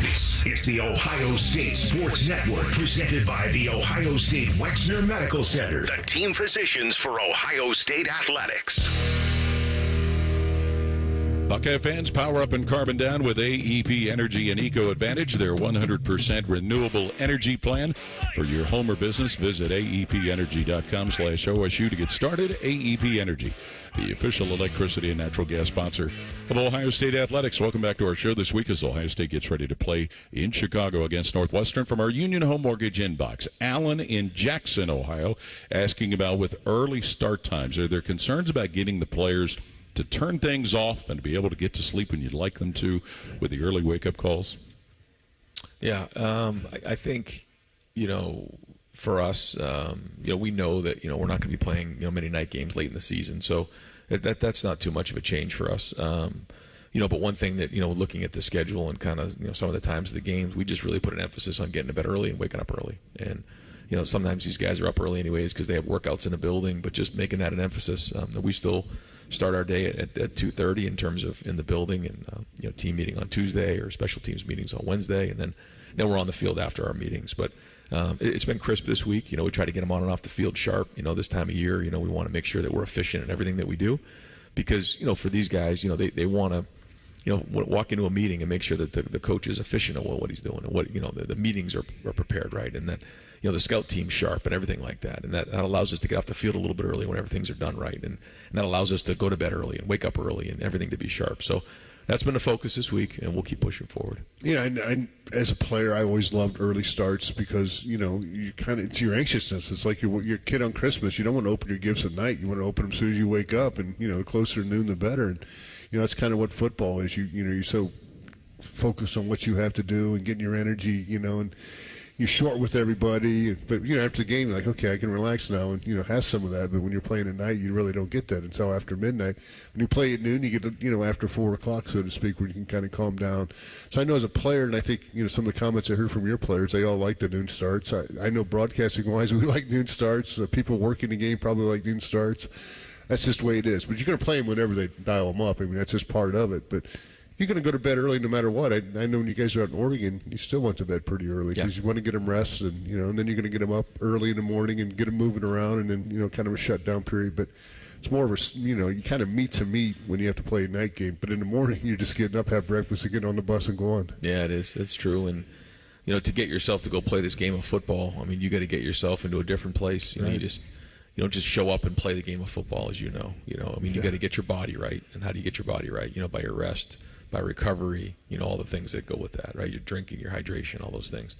This is the Ohio State Sports Network, presented by the Ohio State Wexner Medical Center, the team physicians for Ohio State athletics. Buckeye fans, power up and carbon down with AEP Energy and Eco Advantage, their 100% renewable energy plan for your home or business. Visit aepenergy.com/OSU to get started. AEP Energy, the official electricity and natural gas sponsor of Ohio State Athletics. Welcome back to our show this week as Ohio State gets ready to play in Chicago against Northwestern. From our Union Home Mortgage inbox, Alan in Jackson, Ohio, asking about with early start times, are there concerns about getting the players to turn things off and to be able to get to sleep when you'd like them to with the early wake-up calls? Yeah, I think, for us, we know that, we're not going to be playing, many night games late in the season. So that's not too much of a change for us. But one thing that, looking at the schedule and kind of, some of the times of the games, we just really put an emphasis on getting to bed early and waking up early. And, sometimes these guys are up early anyways because they have workouts in the building, but just making that an emphasis. We still start our day at 2:30 in terms of in the building and, team meeting on Tuesday or special teams meetings on Wednesday. And then we're on the field after our meetings. But It's been crisp this week. We try to get them on and off the field sharp. This time of year, we want to make sure that we're efficient in everything that we do, because for these guys, they want to walk into a meeting and make sure that the coach is efficient at what he's doing, and what the meetings are prepared right, and that the scout team's sharp and everything like that, and that allows us to get off the field a little bit early whenever things are done right, and that allows us to go to bed early and wake up early and everything to be sharp. So that's been the focus this week, and we'll keep pushing forward. Yeah, and as a player, I always loved early starts because you kind of, it's your anxiousness. It's like your kid on Christmas. You don't want to open your gifts at night. You want to open them as soon as you wake up, and the closer to noon, the better. And that's kind of what football is. You're so focused on what you have to do and getting your energy, and you're short with everybody. But after the game, you're like, okay, I can relax now and have some of that. But when you're playing at night, you really don't get that until after midnight. When you play at noon, you get after 4 o'clock, so to speak, where you can kind of calm down. So I know as a player, and I think some of the comments I heard from your players, they all like the noon starts. I know broadcasting wise, we like noon starts. People working the game probably like noon starts. That's just the way it is. But you're going to play them whenever they dial them up. I mean, that's just part of it. But you're going to go to bed early no matter what. I know when you guys are out in Oregon, you still went to bed pretty early because you want to get them rest, and and then you're going to get them up early in the morning and get them moving around, and then kind of a shutdown period. But it's more of a you kind of meet when you have to play a night game. But in the morning, you're just getting up, have breakfast, and get on the bus and go on. Yeah, it is. It's true. And to get yourself to go play this game of football, I mean, you got to get yourself into a different place. Right. You don't just show up and play the game of football, as you know. I mean, you got to get your body right. And how do you get your body right? By your rest, by recovery, all the things that go with that, right? Your drinking, your hydration, all those things.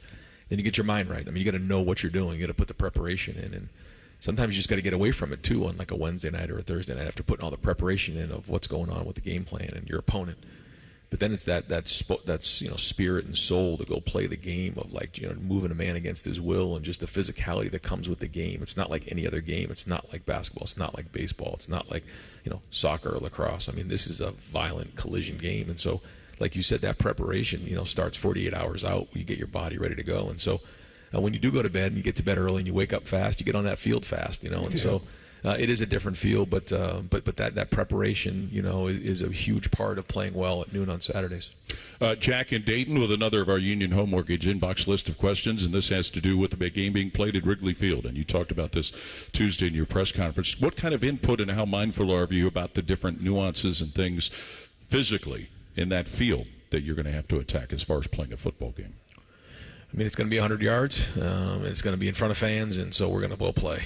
Then you get your mind right. I mean, you got to know what you're doing. You got to put the preparation in. And sometimes you just got to get away from it, too, on like a Wednesday night or a Thursday night after putting all the preparation in of what's going on with the game plan and your opponent. But then it's that's spirit and soul to go play the game of moving a man against his will and just the physicality that comes with the game. It's not like any other game. It's not like basketball. It's not like baseball. It's not like soccer or lacrosse. I mean, this is a violent collision game, and so like you said, that preparation starts 48 hours out. You get your body ready to go, and so when you do go to bed and you get to bed early and you wake up fast, you get on that field fast, and so. It is a different feel, but that preparation, is a huge part of playing well at noon on Saturdays. Jack in Dayton with another of our Union Home Mortgage inbox list of questions, and this has to do with the big game being played at Wrigley Field. And you talked about this Tuesday in your press conference. What kind of input and how mindful are you about the different nuances and things physically in that field that you're going to have to attack as far as playing a football game? I mean, it's going to be 100 yards. It's going to be in front of fans, and so we're going to well play.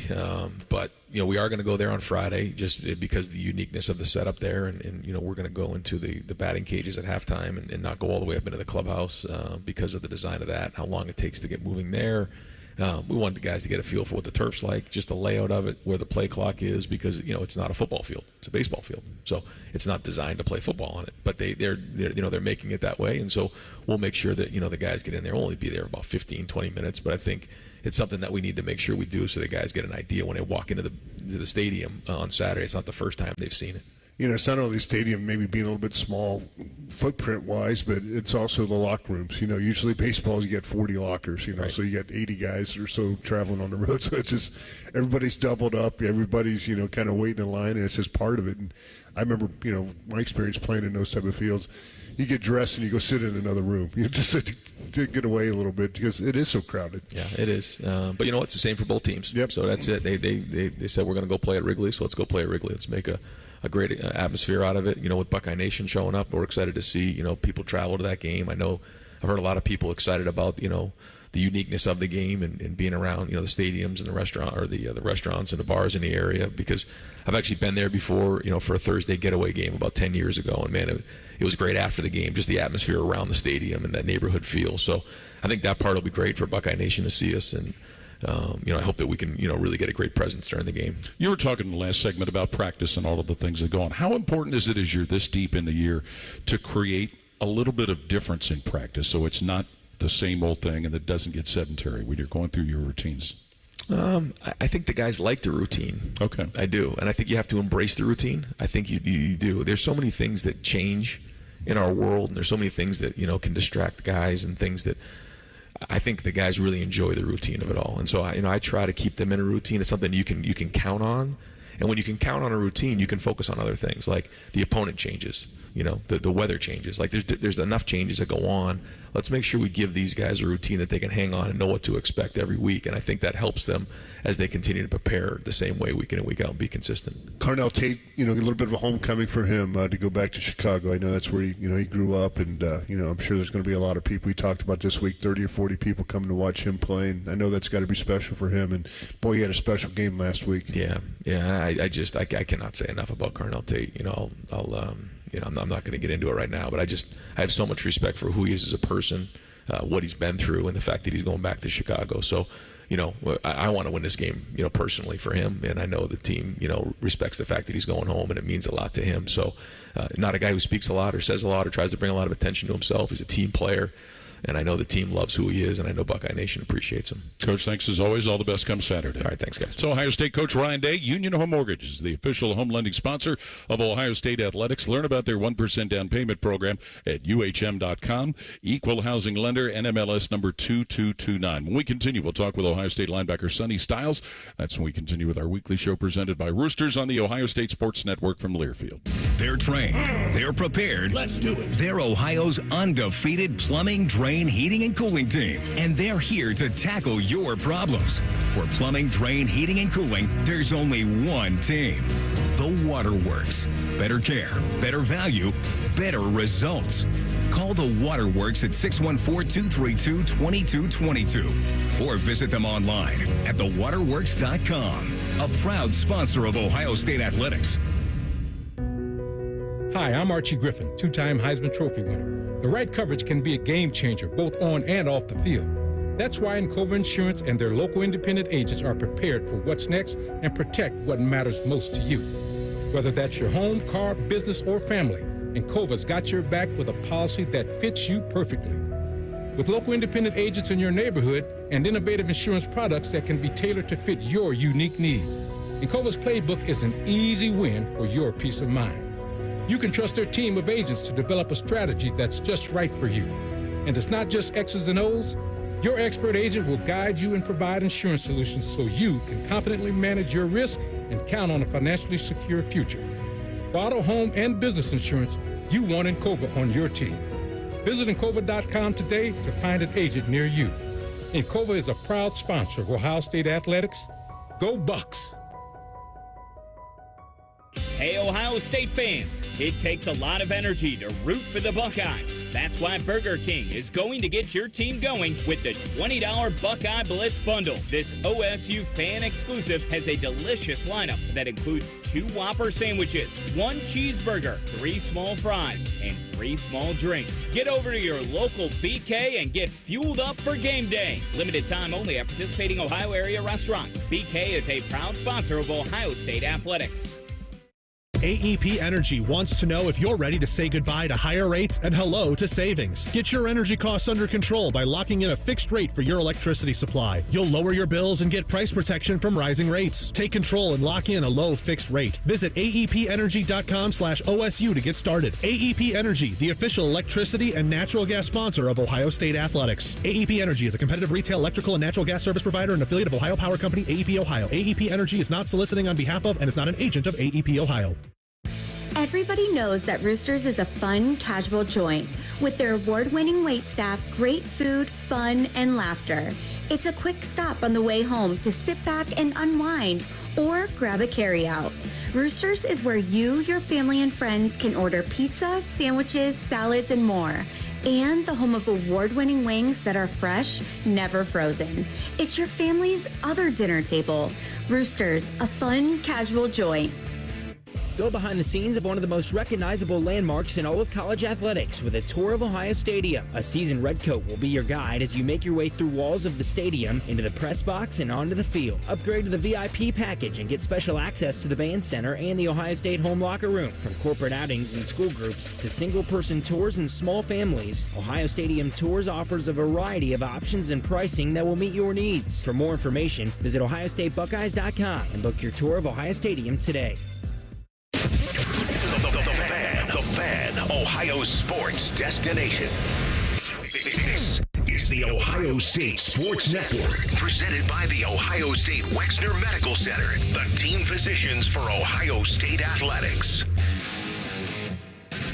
But we are going to go there on Friday just because of the uniqueness of the setup there, and we're going to go into the batting cages at halftime and not go all the way up into the clubhouse because of the design of that, how long it takes to get moving there. We want the guys to get a feel for what the turf's like, just the layout of it, where the play clock is, because it's not a football field; it's a baseball field. So it's not designed to play football on it. But they're making it that way, and so we'll make sure that the guys get in there. We'll only be there about 15, 20 minutes, but I think it's something that we need to make sure we do so the guys get an idea when they walk into the stadium on Saturday. It's not the first time they've seen it. It's not only the stadium maybe being a little bit small footprint-wise, but it's also the locker rooms. Usually baseball, you get 40 lockers, right. So you got 80 guys or so traveling on the road. So it's just everybody's doubled up. Everybody's, kind of waiting in line, and it's just part of it. And I remember, my experience playing in those type of fields. You get dressed and you go sit in another room. You just to get away a little bit because it is so crowded. Yeah, it is. But it's the same for both teams. Yep. So that's it. They said we're going to go play at Wrigley, so let's go play at Wrigley. Let's make a great atmosphere out of it. With Buckeye Nation showing up, we're excited to see people travel to that game. I know I've heard a lot of people excited about the uniqueness of the game and being around the stadiums and the restaurant or the restaurants and the bars in the area, because I've actually been there before for a Thursday getaway game about 10 years ago, and man, it was great after the game, just the atmosphere around the stadium and that neighborhood feel. So I think that part will be great for Buckeye Nation to see us, and I hope that we can really get a great presence during the game. You were talking in the last segment about practice and all of the things that go on. How important is it as you're this deep in the year to create a little bit of difference in practice so it's not the same old thing and that doesn't get sedentary when you're going through your routines? I think the guys like the routine. Okay. I do. And I think you have to embrace the routine. I think you do. There's so many things that change in our world, and there's so many things that, can distract guys, and things that I think the guys really enjoy the routine of it all. And so I try to keep them in a routine. It's something you can count on. And when you can count on a routine, you can focus on other things, like the opponent changes. the weather changes. Like there's enough changes that go on. Let's make sure we give these guys a routine that they can hang on and know what to expect every week. And I think that helps them as they continue to prepare the same way week in and week out and be consistent. Carnell Tate, a little bit of a homecoming for him to go back to Chicago. I know that's where he grew up, and I'm sure there's going to be a lot of people. We talked about this week, 30 or 40 people coming to watch him play, and I know that's got to be special for him. And boy, he had a special game last week. Yeah. I cannot say enough about Carnell Tate. I'm not going to get into it right now, but I have so much respect for who he is as a person, what he's been through, and the fact that he's going back to Chicago. So, I want to win this game, personally for him, and I know the team, respects the fact that he's going home, and it means a lot to him. So, not a guy who speaks a lot or says a lot or tries to bring a lot of attention to himself. He's a team player. And I know the team loves who he is, and I know Buckeye Nation appreciates him. Coach, thanks as always. All the best come Saturday. All right, thanks, guys. So Ohio State coach Ryan Day, Union Home Mortgage is the official home lending sponsor of Ohio State Athletics. Learn about their 1% down payment program at UHM.com. Equal housing lender, NMLS number 2229. When we continue, we'll talk with Ohio State linebacker Sonny Styles. That's when we continue with our weekly show presented by Roosters on the Ohio State Sports Network from Learfield. They're trained. They're prepared. Let's do it. They're Ohio's undefeated plumbing, drain, heating, and cooling team. And they're here to tackle your problems. For plumbing, drain, heating, and cooling, there's only one team. The Waterworks. Better care, better value, better results. Call the Waterworks at 614-232-2222 or visit them online at thewaterworks.com. A proud sponsor of Ohio State Athletics. Hi, I'm Archie Griffin, two-time Heisman Trophy winner. The right coverage can be a game changer, both on and off the field. That's why Encova Insurance and their local independent agents are prepared for what's next and protect what matters most to you. Whether that's your home, car, business, or family, Encova's got your back with a policy that fits you perfectly. With local independent agents in your neighborhood and innovative insurance products that can be tailored to fit your unique needs, Encova's playbook is an easy win for your peace of mind. You can trust their team of agents to develop a strategy that's just right for you. And it's not just X's and O's. Your expert agent will guide you and provide insurance solutions so you can confidently manage your risk and count on a financially secure future. For auto, home, and business insurance, you want Encova on your team. Visit Encova.com today to find an agent near you. Encova is a proud sponsor of Ohio State Athletics. Go Bucks! Hey, Ohio State fans, it takes a lot of energy to root for the Buckeyes. That's why Burger King is going to get your team going with the $20 Buckeye Blitz Bundle. This OSU fan exclusive has a delicious lineup that includes 2 Whopper sandwiches, 1 cheeseburger, 3 small fries, and 3 small drinks. Get over to your local BK and get fueled up for game day. Limited time only at participating Ohio area restaurants. BK is a proud sponsor of Ohio State Athletics. AEP Energy wants to know if you're ready to say goodbye to higher rates and hello to savings. Get your energy costs under control by locking in a fixed rate for your electricity supply. You'll lower your bills and get price protection from rising rates. Take control and lock in a low fixed rate. Visit aepenergy.com/OSU to get started. AEP Energy, the official electricity and natural gas sponsor of Ohio State Athletics. AEP Energy is a competitive retail electrical and natural gas service provider and affiliate of Ohio Power Company, AEP Ohio. AEP Energy is not soliciting on behalf of and is not an agent of AEP Ohio. Everybody knows that Roosters is a fun, casual joint. With their award-winning waitstaff, great food, fun, and laughter. It's a quick stop on the way home to sit back and unwind or grab a carryout. Roosters is where you, your family, and friends can order pizza, sandwiches, salads, and more. And the home of award-winning wings that are fresh, never frozen. It's your family's other dinner table. Roosters, a fun, casual joint. Go behind the scenes of one of the most recognizable landmarks in all of college athletics with a tour of Ohio Stadium. A seasoned redcoat will be your guide as you make your way through walls of the stadium, into the press box, and onto the field. Upgrade to the VIP package and get special access to the band center and the Ohio State home locker room. From corporate outings and school groups to single-person tours and small families, Ohio Stadium Tours offers a variety of options and pricing that will meet your needs. For more information, visit ohiostatebuckeyes.com and book your tour of Ohio Stadium today. The Fan, Ohio sports destination. This is the Ohio State Sports Network, presented by the Ohio State Wexner Medical Center, the team physicians for Ohio State Athletics.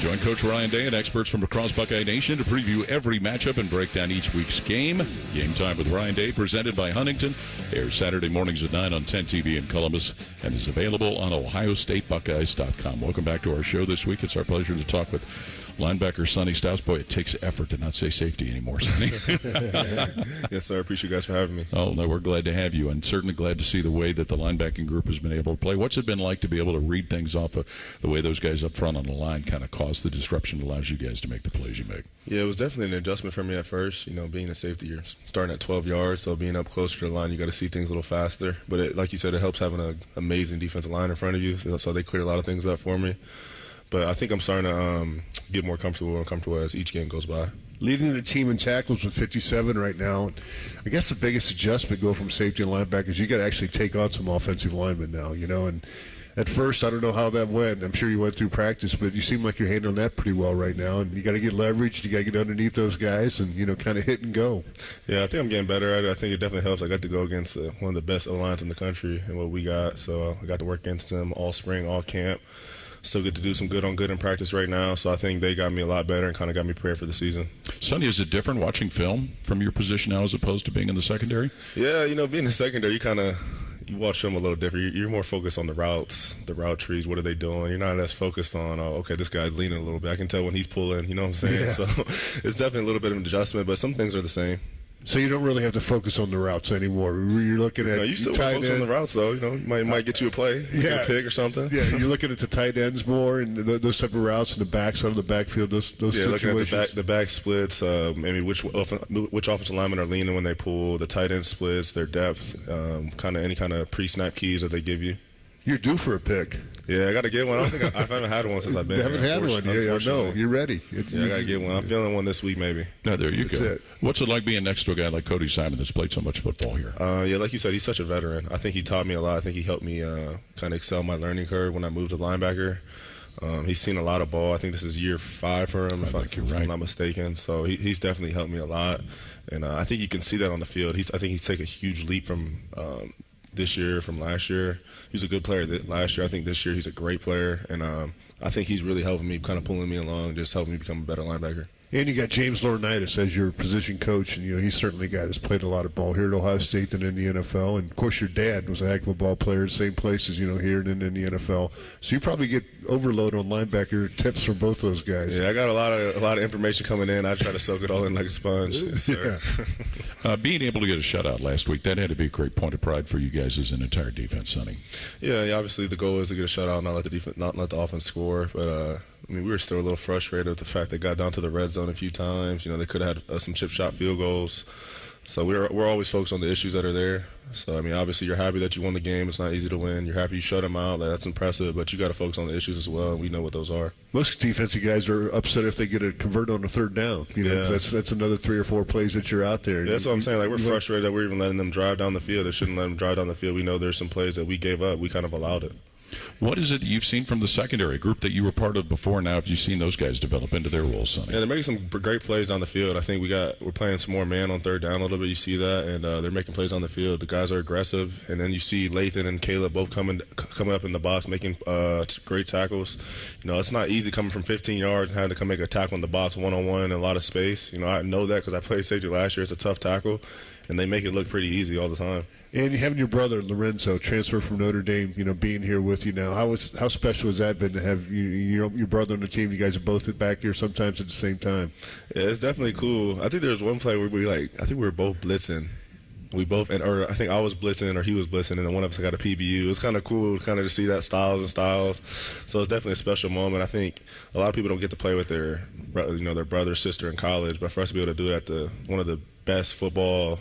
Join Coach Ryan Day and experts from across Buckeye Nation to preview every matchup and break down each week's game. Game Time with Ryan Day, presented by Huntington, airs Saturday mornings at 9 on 10 TV in Columbus and is available on OhioStateBuckeyes.com. Welcome back to our show this week. It's our pleasure to talk with linebacker Sonny Stouts. Boy, it takes effort to not say safety anymore, Sonny. Yes, sir. I appreciate you guys for having me. Oh, no, we're glad to have you, and certainly glad to see the way that the linebacking group has been able to play. What's it been like to be able to read things off of the way those guys up front on the line kind of cause the disruption that allows you guys to make the plays you make? Yeah, it was definitely an adjustment for me at first. Being a safety, you're starting at 12 yards, so being up closer to the line, you got to see things a little faster. But like you said, it helps having an amazing defensive line in front of you, so they clear a lot of things up for me. But I think I'm starting to get more comfortable as each game goes by. Leading the team in tackles with 57 right now. I guess the biggest adjustment go from safety and linebackers, you got to actually take on some offensive linemen now, and at first, I don't know how that went. I'm sure you went through practice, but you seem like you're handling that pretty well right now. And you got to get leverage. You got to get underneath those guys and, kind of hit and go. Yeah, I think I'm getting better at it. I think it definitely helps. I got to go against one of the best O-lines in the country and what we got. So I got to work against them all spring, all camp. Still get to do some good on good in practice right now. So I think they got me a lot better and kind of got me prepared for the season. Sonny, is it different watching film from your position now as opposed to being in the secondary? Yeah, being in the secondary, you watch them a little different. You're more focused on the routes, the route trees. What are they doing? You're not as focused on, okay, this guy's leaning a little bit. I can tell when he's pulling, you know what I'm saying? Yeah. So it's definitely a little bit of an adjustment, but some things are the same. So you don't really have to focus on the routes anymore. You're looking at you still focus on the routes, though. Might get you a play, a pick or something. Yeah, you're looking at the tight ends more and those type of routes and the backs out of the backfield. Those situations. Looking at the back splits. Maybe which offensive linemen are leaning when they pull. The tight end splits, their depth, any kind of pre-snap keys that they give you. You're due for a pick. Yeah, I got to get one. I haven't had one since I've been here. You haven't had one. Yeah, no, you're ready. I got to get one. I'm feeling one this week, maybe. No, there you go. What's it like being next to a guy like Cody Simon that's played so much football here? Yeah, like you said, he's such a veteran. I think he taught me a lot. I think he helped me kind of excel my learning curve when I moved to linebacker. He's seen a lot of ball. I think this is year 5 for him, if I'm not mistaken. So he's definitely helped me a lot. And I think you can see that on the field. I think he's taken a huge leap from this year from last year. He was a good player last year. I think this year he's a great player, and I think he's really helping me, kind of pulling me along, just helping me become a better linebacker. And you got James Laurinaitis as your position coach, and he's certainly a guy that's played a lot of ball here at Ohio State and in the NFL. And of course, your dad was a heck of a ball player, same place as here and in the NFL. So you probably get overload on linebacker tips from both those guys. Yeah, I got a lot of information coming in. I try to soak it all in like a sponge. Yes, yeah. Being able to get a shutout last week, that had to be a great point of pride for you guys as an entire defense, Sonny. Yeah. Obviously, the goal is to get a shutout, not let the offense score, but. We were still a little frustrated with the fact they got down to the red zone a few times. They could have had some chip shot field goals. So we're always focused on the issues that are there. So, obviously you're happy that you won the game. It's not easy to win. You're happy you shut them out. That's impressive. But you got to focus on the issues as well, and we know what those are. Most defensive guys are upset if they get a convert on a third down. That's another 3 or 4 plays that you're out there. Yeah, that's what I'm saying. We're frustrated that we're even letting them drive down the field. They shouldn't let them drive down the field. We know there's some plays that we gave up. We kind of allowed it. What is it you've seen from the secondary group that you were part of before? Now have you seen those guys develop into their roles, Sonny? Yeah, they're making some great plays on the field. I think we're playing some more man on third down a little bit. You see that, and they're making plays on the field. The guys are aggressive, and then you see Lathan and Caleb both coming up in the box making great tackles. It's not easy coming from 15 yards and having to come make a tackle in the box one-on-one in a lot of space. I know that because I played safety last year. It's a tough tackle, and they make it look pretty easy all the time. And you having your brother Lorenzo transfer from Notre Dame, being here with you now. How special has that been to have your brother on the team? You guys are both back here sometimes at the same time. Yeah, it's definitely cool. I think there was one play where I think we were both blitzing. I think I was blitzing or he was blitzing, and then one of us got a PBU. It was kind of cool to see that styles. So it's definitely a special moment. I think a lot of people don't get to play with their brother, sister in college, but for us to be able to do it at one of the best football,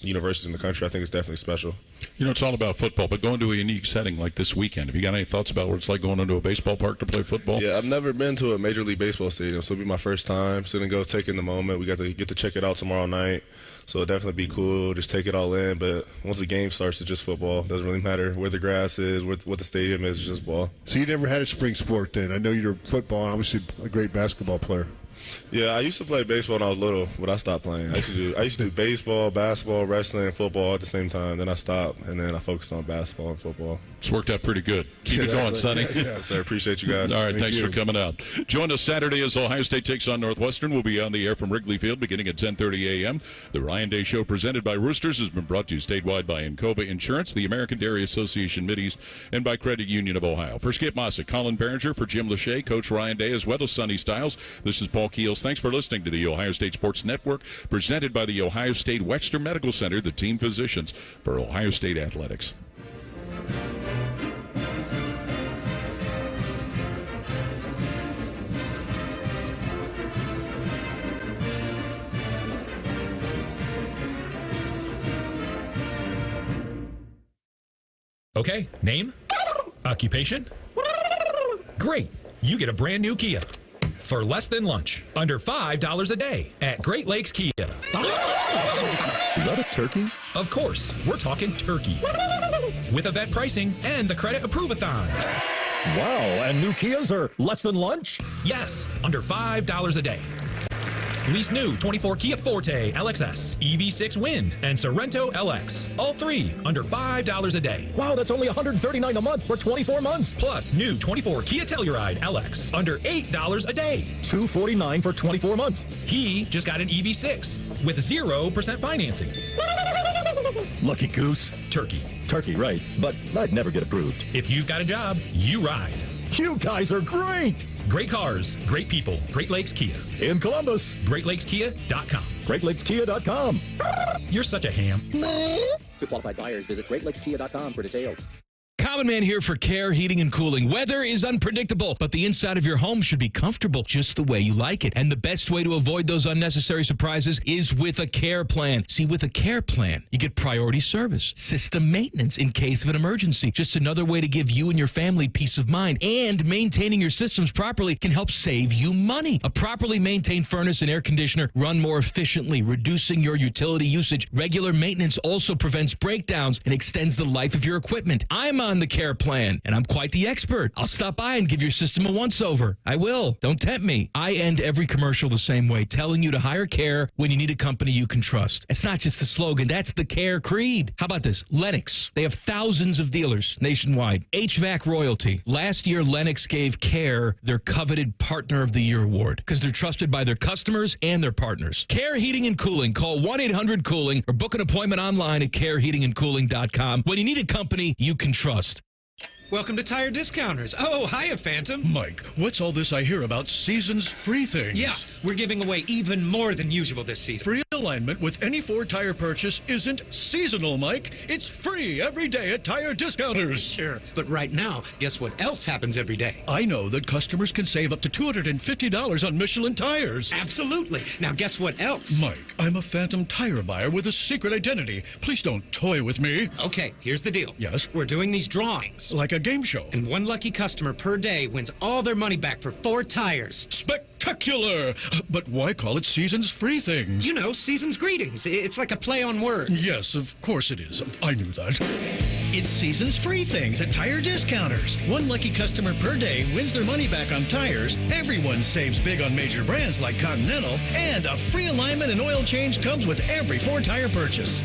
universities in the country, I think it's definitely special. It's all about football, but going to a unique setting like this weekend, have you got any thoughts about what it's like going into a baseball park to play football? Yeah, I've never been to a Major League Baseball stadium, so it'll be my first time. So then go take in the moment. We get to check it out tomorrow night, so it'll definitely be cool. Just take it all in, but once the game starts, it's just football. It doesn't really matter where the grass is, what the stadium is, it's just ball. So you never had a spring sport then? I know you're football and obviously a great basketball player. Yeah, I used to play baseball when I was little, but I stopped playing. I used to do baseball, basketball, wrestling, and football at the same time. Then I stopped, and then I focused on basketball and football. It's worked out pretty good. Keep it going, Sonny. Yeah, sir. Appreciate you guys. All right, thanks for coming out. Join us Saturday as Ohio State takes on Northwestern. We'll be on the air from Wrigley Field beginning at 10:30 a.m. The Ryan Day Show presented by Roosters has been brought to you statewide by Encova Insurance, the American Dairy Association Middies, and by Credit Union of Ohio. For Skip Mossick, Colin Behringer, for Jim Lachey, Coach Ryan Day, as well as Sonny Styles, this is Paul Keels. Thanks for listening to the Ohio State Sports Network, presented by the Ohio State Wexner Medical Center, the team physicians for Ohio State Athletics. Okay, name? Occupation? Great, you get a brand new Kia. For less than lunch, under $5 a day at Great Lakes Kia. Is that a turkey? Of course, we're talking turkey. With event pricing and the credit approve-a-thon. Wow, and new Kias are less than lunch? Yes, under $5 a day. Lease new 24 Kia Forte LXS, EV6 Wind, and Sorento LX. All three under $5 a day. Wow, that's only $139 a month for 24 months. Plus new 24 Kia Telluride LX under $8 a day. $249 for 24 months. He just got an EV6 with 0% financing. Lucky goose. Turkey. Turkey, right. But I'd never get approved. If you've got a job, you ride. You guys are great. Great cars, great people. Great Lakes Kia. In Columbus. GreatLakesKia.com. GreatLakesKia.com. You're such a ham. To qualified buyers, visit GreatLakesKia.com for details. Common Man here for Care Heating and Cooling. Weather is unpredictable, but the inside of your home should be comfortable just the way you like it. And the best way to avoid those unnecessary surprises is with a care plan. See, with a care plan, you get priority service, system maintenance in case of an emergency. Just another way to give you and your family peace of mind. And maintaining your systems properly can help save you money. A properly maintained furnace and air conditioner run more efficiently, reducing your utility usage. Regular maintenance also prevents breakdowns and extends the life of your equipment. I'm on the care plan, and I'm quite the expert. I'll stop by and give your system a once-over. I will. Don't tempt me. I end every commercial the same way, telling you to hire Care when you need a company you can trust. It's not just the slogan. That's the Care creed. How about this? Lennox. They have thousands of dealers nationwide. HVAC royalty. Last year, Lennox gave Care their coveted Partner of the Year award because they're trusted by their customers and their partners. Care Heating and Cooling. Call 1-800-COOLING or book an appointment online at careheatingandcooling.com when you need a company you can trust. Welcome to Tire Discounters. Oh, hiya, Phantom. Mike, what's all this I hear about seasons free things? Yeah, we're giving away even more than usual this season. Free alignment with any Ford tire purchase isn't seasonal, Mike. It's free every day at Tire Discounters. Sure, but right now, guess what else happens every day? I know that customers can save up to $250 on Michelin tires. Absolutely. Now, guess what else? Mike, I'm a phantom tire buyer with a secret identity. Please don't toy with me. Okay, here's the deal. Yes? We're doing these drawings. Like a game show. And one lucky customer per day wins all their money back for 4 tires. Spectacular! But why call it seasons free things? You know, season's greetings. It's like a play on words. Yes, of course it is. I knew that. It's seasons free things at Tire Discounters. One lucky customer per day wins their money back on tires. Everyone saves big on major brands like Continental. And a free alignment and oil change comes with every Ford tire purchase.